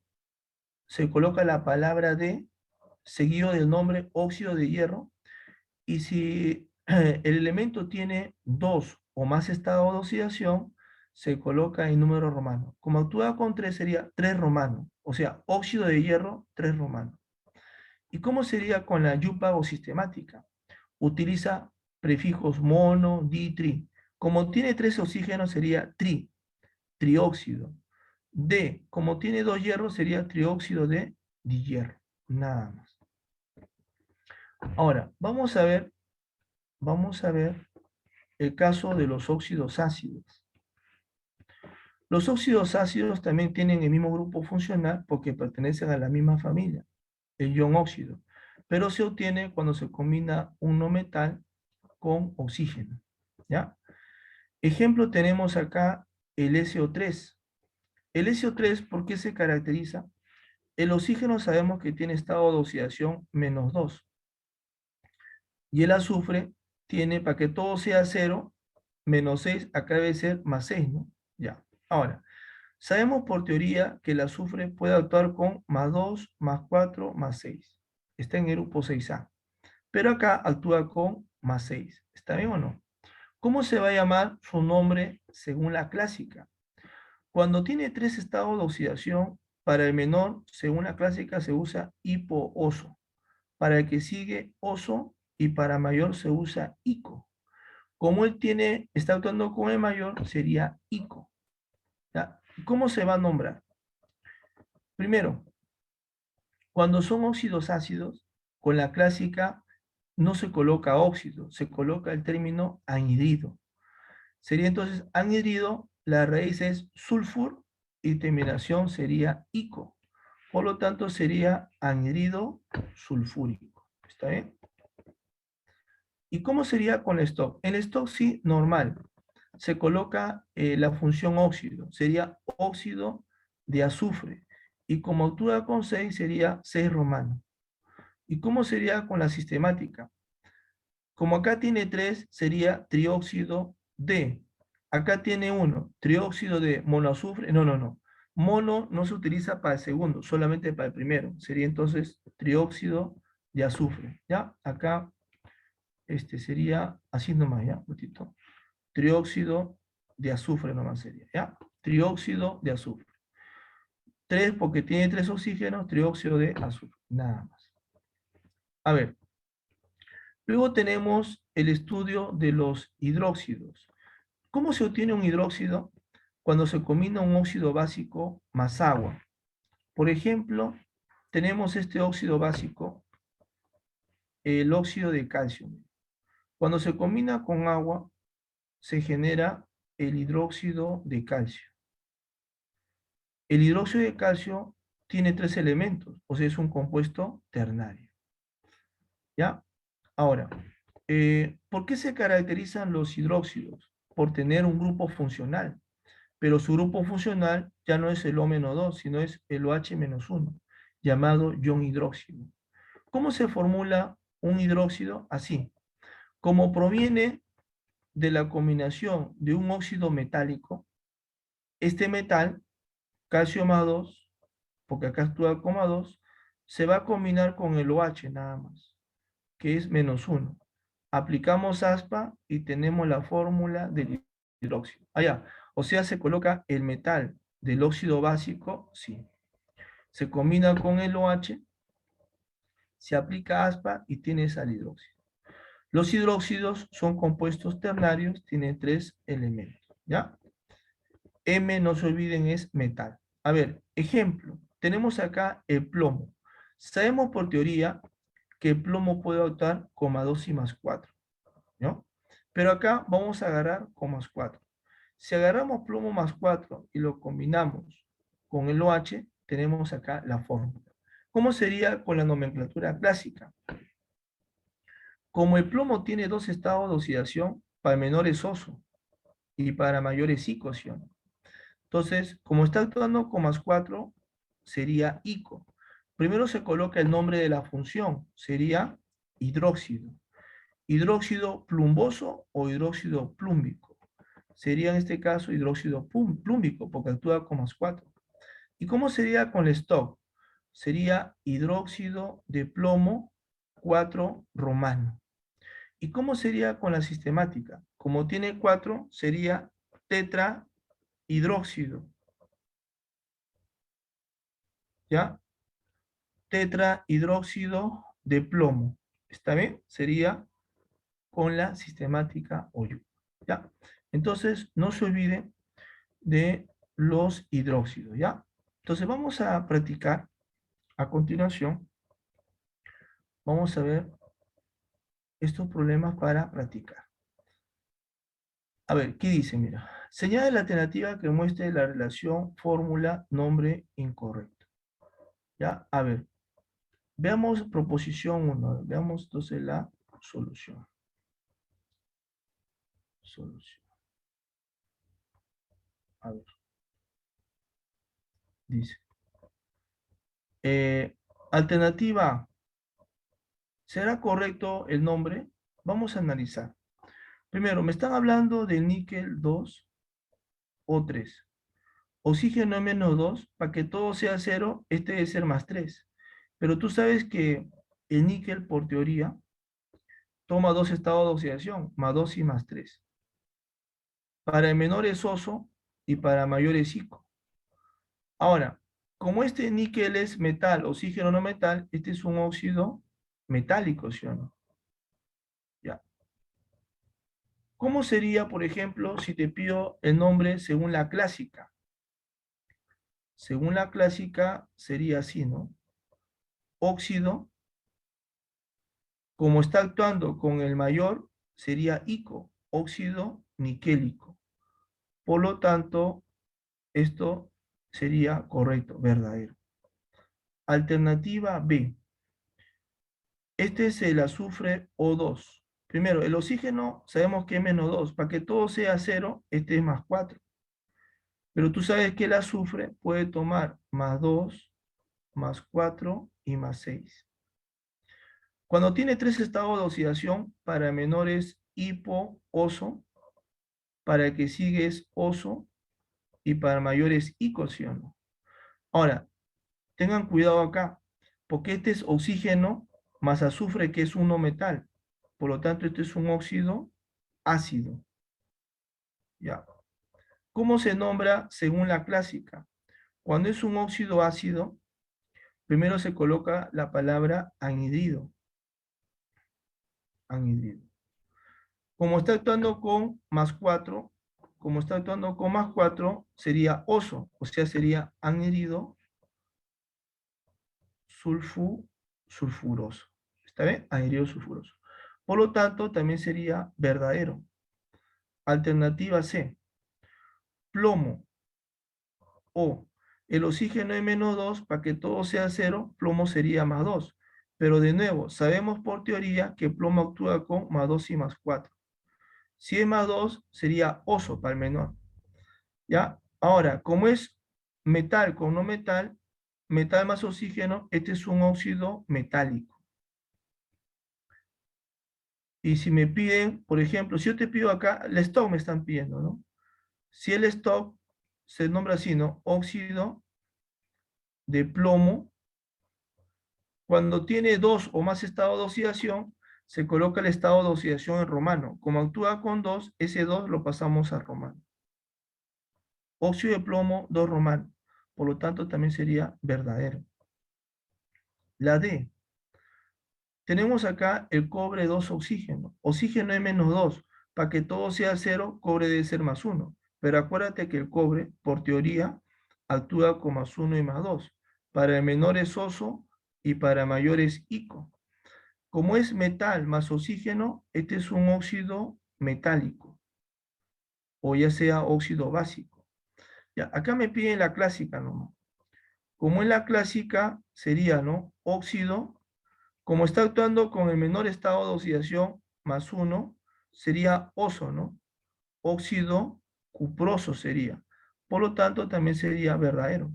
se coloca la palabra de, seguido del nombre óxido de hierro, y si el elemento tiene dos o más estados de oxidación, se coloca en número romano. Como actúa con 3 sería 3 romano, o sea, óxido de hierro, 3 romano. ¿Y cómo sería con la yupa o sistemática? Utiliza prefijos mono, di, tri. Como tiene 3 oxígenos sería tri, trióxido. D, como tiene 2 hierros sería trióxido de dihierro. Nada más. Ahora, vamos a ver el caso de los óxidos ácidos. Los óxidos ácidos también tienen el mismo grupo funcional porque pertenecen a la misma familia, el ion óxido, pero se obtiene cuando se combina un no metal con oxígeno, ¿ya? Ejemplo, tenemos acá el SO3. El SO3, ¿por qué se caracteriza? El oxígeno sabemos que tiene estado de oxidación -2. Y el azufre tiene, para que todo sea 0, -6, acá debe ser +6, ¿no? Ya. Ahora, sabemos por teoría que el azufre puede actuar con +2, +4, +6. Está en el grupo 6A. Pero acá actúa con +6. ¿Está bien o no? ¿Cómo se va a llamar su nombre según la clásica? Cuando tiene 3 estados de oxidación, para el menor, según la clásica, se usa hipooso. Para el que sigue, oso, y para mayor se usa ico. Como él está actuando con el mayor, sería ico. ¿Ya? ¿Cómo se va a nombrar? Primero, cuando son óxidos ácidos, con la clásica no se coloca óxido, se coloca el término anhidrido. Sería entonces anhidrido, la raíz es sulfur y terminación sería ico. Por lo tanto, sería anhidrido sulfúrico. ¿Está bien? ¿Y cómo sería con el stock? En el stock sí, normal. Se coloca la función óxido. Sería óxido de azufre. Y como actúa con 6, sería 6 romano. ¿Y cómo sería con la sistemática? Como acá tiene 3, sería trióxido de. Acá tiene 1, trióxido de monoazufre. No, no, no. Mono no se utiliza para el segundo, solamente para el primero. Sería entonces trióxido de azufre. ¿Ya? Acá sería así nomás, ¿ya? Putito. Trióxido de azufre nomás sería, ¿ya? Trióxido de azufre. 3 porque tiene 3 oxígenos, trióxido de azufre. Nada más. A ver. Luego tenemos el estudio de los hidróxidos. ¿Cómo se obtiene un hidróxido? Cuando se combina un óxido básico más agua. Por ejemplo, tenemos este óxido básico, el óxido de calcio. Cuando se combina con agua, se genera el hidróxido de calcio. El hidróxido de calcio tiene tres elementos, o sea, es un compuesto ternario. ¿Ya? Ahora, ¿por qué se caracterizan los hidróxidos? Por tener un grupo funcional, pero su grupo funcional ya no es el O-2, sino es el OH-1, llamado ion hidróxido. ¿Cómo se formula un hidróxido? Así, como proviene de la combinación de un óxido metálico, este metal, calcio más 2, porque acá actúa como 2, se va a combinar con el OH nada más, que es -1. Aplicamos aspa y tenemos la fórmula del hidróxido. Allá, o sea, se coloca el metal del óxido básico, sí. Se combina con el OH, se aplica aspa y tienes al hidróxido. Los hidróxidos son compuestos ternarios, tienen tres elementos, ¿ya? M, no se olviden, es metal. A ver, ejemplo, tenemos acá el plomo. Sabemos por teoría que el plomo puede optar con más 2 y más 4, ¿no? Pero acá vamos a agarrar con más 4. Si agarramos plomo más 4 y lo combinamos con el OH, tenemos acá la fórmula. ¿Cómo sería con la nomenclatura clásica? Como el plomo tiene dos estados de oxidación, para menores oso y para mayores ico-sion. Entonces, como está actuando con más 4, sería ico. Primero se coloca el nombre de la función, sería hidróxido. Hidróxido plumboso o hidróxido plúmbico. Sería en este caso hidróxido plúmbico, porque actúa con más 4. ¿Y cómo sería con el stock? Sería hidróxido de plomo 4 romano. ¿Y cómo sería con la sistemática? Como tiene 4, sería tetrahidróxido. ¿Ya? Tetrahidróxido de plomo. ¿Está bien? Sería con la sistemática OYU. ¿Ya? Entonces, no se olvide de los hidróxidos. ¿Ya? Entonces, vamos a practicar a continuación. Vamos a ver estos problemas para practicar. A ver, ¿qué dice? Mira, señala la alternativa que muestre la relación fórmula nombre incorrecto. ¿Ya? A ver, veamos proposición 1. Veamos entonces la solución. Solución. A ver, dice. Alternativa A. ¿Será correcto el nombre? Vamos a analizar. Primero, me están hablando de níquel 2 o 3. Oxígeno -2, para que todo sea 0, este debe ser más 3. Pero tú sabes que el níquel, por teoría, toma dos estados de oxidación, más 2 y más 3. Para el menor es oso y para mayor es ico. Ahora, como este níquel es metal, oxígeno no metal, este es un óxido metálico, ¿sí o no? Ya. ¿Cómo sería, por ejemplo, si te pido el nombre según la clásica? Según la clásica sería así, ¿no? Óxido, como está actuando con el mayor, sería ico, óxido niquélico. Por lo tanto, esto sería correcto, verdadero. Alternativa B. Este es el azufre O2. Primero, el oxígeno sabemos que es -2. Para que todo sea 0, este es más 4. Pero tú sabes que el azufre puede tomar más 2, más 4 y más 6. Cuando tiene tres estados de oxidación, para menores hipo, oso, para el que sigue es oso, y para mayores icosiono. Ahora, tengan cuidado acá, porque este es oxígeno más azufre, que es uno metal. Por lo tanto, este es un óxido ácido. ¿Ya? ¿Cómo se nombra según la clásica? Cuando es un óxido ácido, primero se coloca la palabra anhidrido. Anhidrido. Como está actuando con más 4, como está actuando con más 4, sería oso, o sea, sería anhídrido sulfuroso. ¿Está bien? Anhídrido sulfuroso. Por lo tanto, también sería verdadero. Alternativa C, plomo o el oxígeno es menos 2, para que todo sea cero, plomo sería más 2. Pero de nuevo, sabemos por teoría que plomo actúa con más 2 y más 4. Si es más 2, sería oso para el menor. ¿Ya? Ahora, como es metal con no metal, metal más oxígeno, este es un óxido metálico. Y si me piden, por ejemplo, si yo te pido acá, el stock me están pidiendo, ¿no? Si el stock se nombra así, ¿no? Óxido de plomo, cuando tiene dos o más estados de oxidación, se coloca el estado de oxidación en romano. Como actúa con 2, ese 2 lo pasamos a romano. Óxido de plomo, 2 romano. Por lo tanto, también sería verdadero. La D. Tenemos acá el cobre 2 oxígeno. Oxígeno es menos 2. Para que todo sea cero, cobre debe ser más 1. Pero acuérdate que el cobre, por teoría, actúa con más 1 y más 2. Para el menor es oso y para mayor es ico. Como es metal más oxígeno, este es un óxido metálico, o ya sea óxido básico. Ya, acá me piden la clásica nomás. Como en la clásica sería, ¿no? Óxido, como está actuando con el menor estado de oxidación más 1, sería oso, ¿no? Óxido cuproso sería. Por lo tanto, también sería verdadero.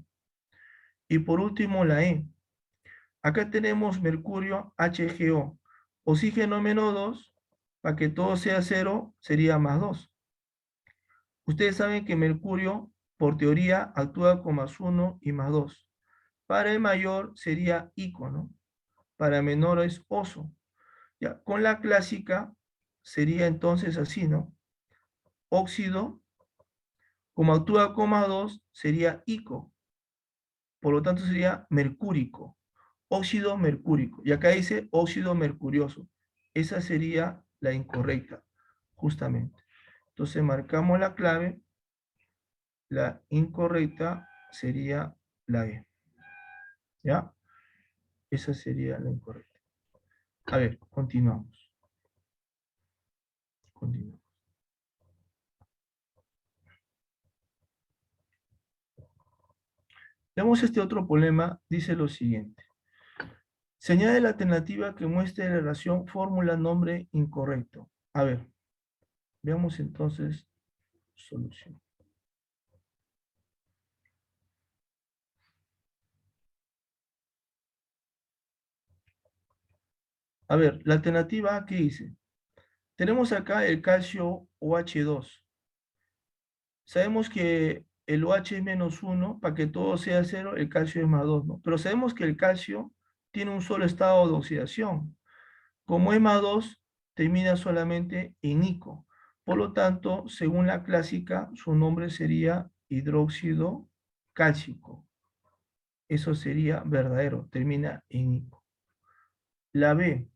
Y por último, la E. Acá tenemos mercurio HGO. Oxígeno menos 2, para que todo sea cero, sería más 2. Ustedes saben que mercurio, por teoría, actúa con más 1 y más 2. Para el mayor sería ico, ¿no? Para el menor es oso. Ya, con la clásica sería entonces así, ¿no? Óxido, como actúa con más 2, sería ico. Por lo tanto, sería mercúrico. Óxido mercúrico. Y acá dice óxido mercurioso. Esa sería la incorrecta, justamente. Entonces, marcamos la clave. La incorrecta sería la E. ¿Ya? Esa sería la incorrecta. A ver, continuamos. Continuamos. Veamos este otro problema. Dice lo siguiente. Señale la alternativa que muestre la relación fórmula-nombre incorrecto. A ver, veamos entonces solución. A ver, la alternativa A, ¿qué dice? Tenemos acá el calcio OH2. Sabemos que el OH es menos 1, para que todo sea cero, el calcio es más 2, ¿no? Pero sabemos que el calcio tiene un solo estado de oxidación. Como es más 2, termina solamente en ico. Por lo tanto, según la clásica, su nombre sería hidróxido cálcico. Eso sería verdadero, termina en ico. La B,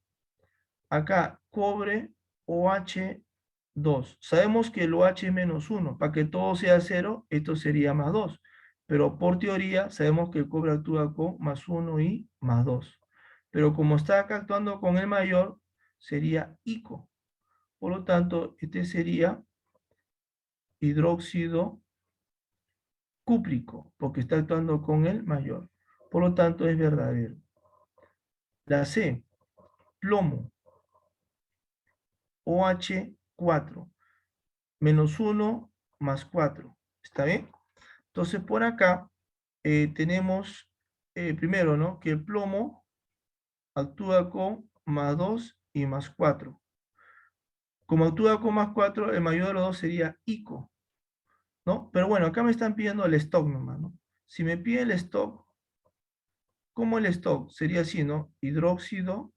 acá cobre OH2. Sabemos que el OH es menos 1. Para que todo sea cero, esto sería más 2. Pero por teoría sabemos que el cobre actúa con más 1 y más 2. Pero como está acá actuando con el mayor, sería ico. Por lo tanto, este sería hidróxido cúprico, porque está actuando con el mayor. Por lo tanto, es verdadero. La C, plomo, OH4, menos 1 más 4. ¿Está bien? Entonces, por acá tenemos, primero, ¿no? Que el plomo actúa con más 2 y más 4. Como actúa con más 4, el mayor de los dos sería ico, ¿no? Pero bueno, acá me están pidiendo el stock nomás, ¿no? Si me pide el stock, ¿cómo el stock? Sería así, ¿no? Hidróxido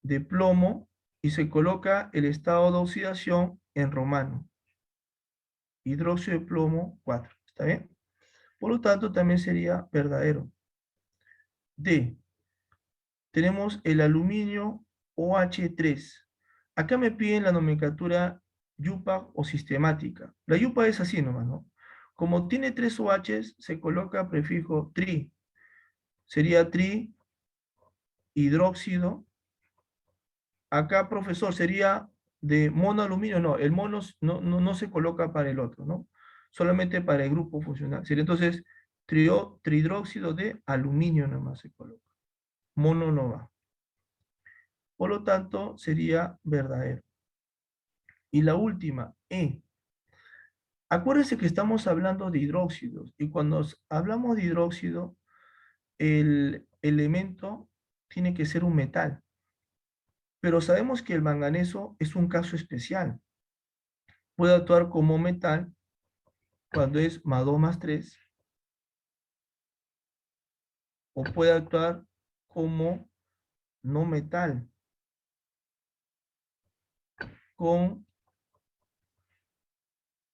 de plomo y se coloca el estado de oxidación en romano. Hidróxido de plomo 4. ¿Está bien? Por lo tanto, también sería verdadero. D. Tenemos el aluminio OH3. Acá me piden la nomenclatura yupa o sistemática. La yupa es así nomás, ¿no? Como tiene 3 OHs, se coloca prefijo tri. Sería trihidróxido. Acá, profesor, sería de monoaluminio. No, el mono no se coloca para el otro, ¿no? Solamente para el grupo funcional. Sería entonces trihidróxido de aluminio nomás se coloca. Mono no va. Por lo tanto, sería verdadero. Y la última, E. Acuérdense que estamos hablando de hidróxidos. Y cuando hablamos de hidróxido, el elemento tiene que ser un metal. Pero sabemos que el manganeso es un caso especial. Puede actuar como metal cuando es más 2 más 3, o puede actuar como no metal con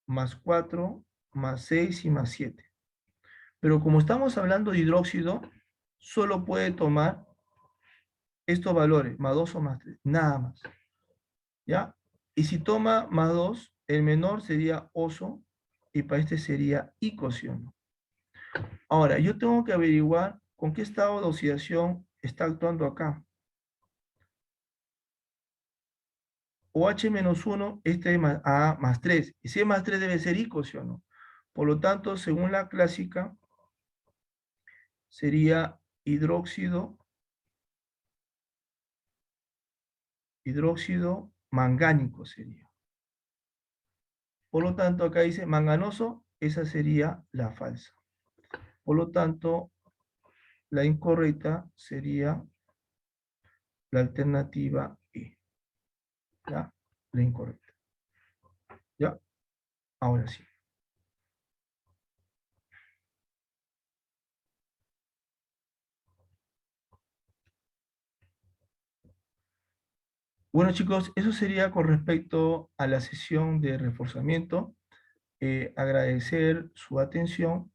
más 4, más 6 y más 7. Pero como estamos hablando de hidróxido, solo puede tomar estos valores, más 2 o más 3, nada más. ¿Ya? Y si toma más 2, el menor sería oso y para este sería icociono. Ahora, yo tengo que averiguar con qué estado de oxidación está actuando acá. OH-1, este es más, A más 3. Y si es más 3 debe ser icociono. Por lo tanto, según la clásica, sería hidróxido mangánico sería. Por lo tanto, acá dice manganoso, esa sería la falsa. Por lo tanto, la incorrecta sería la alternativa E. ¿Ya? La incorrecta. ¿Ya? Ahora sí. Bueno, chicos, eso sería con respecto a la sesión de reforzamiento. Agradecer su atención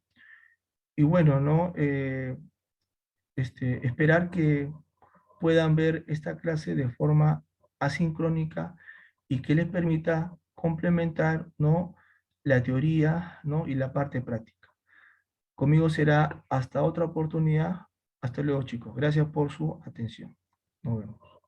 y bueno, ¿no? Esperar que puedan ver esta clase de forma asincrónica y que les permita complementar, ¿no? La teoría, ¿no? Y la parte práctica. Conmigo será hasta otra oportunidad. Hasta luego, chicos. Gracias por su atención. Nos vemos.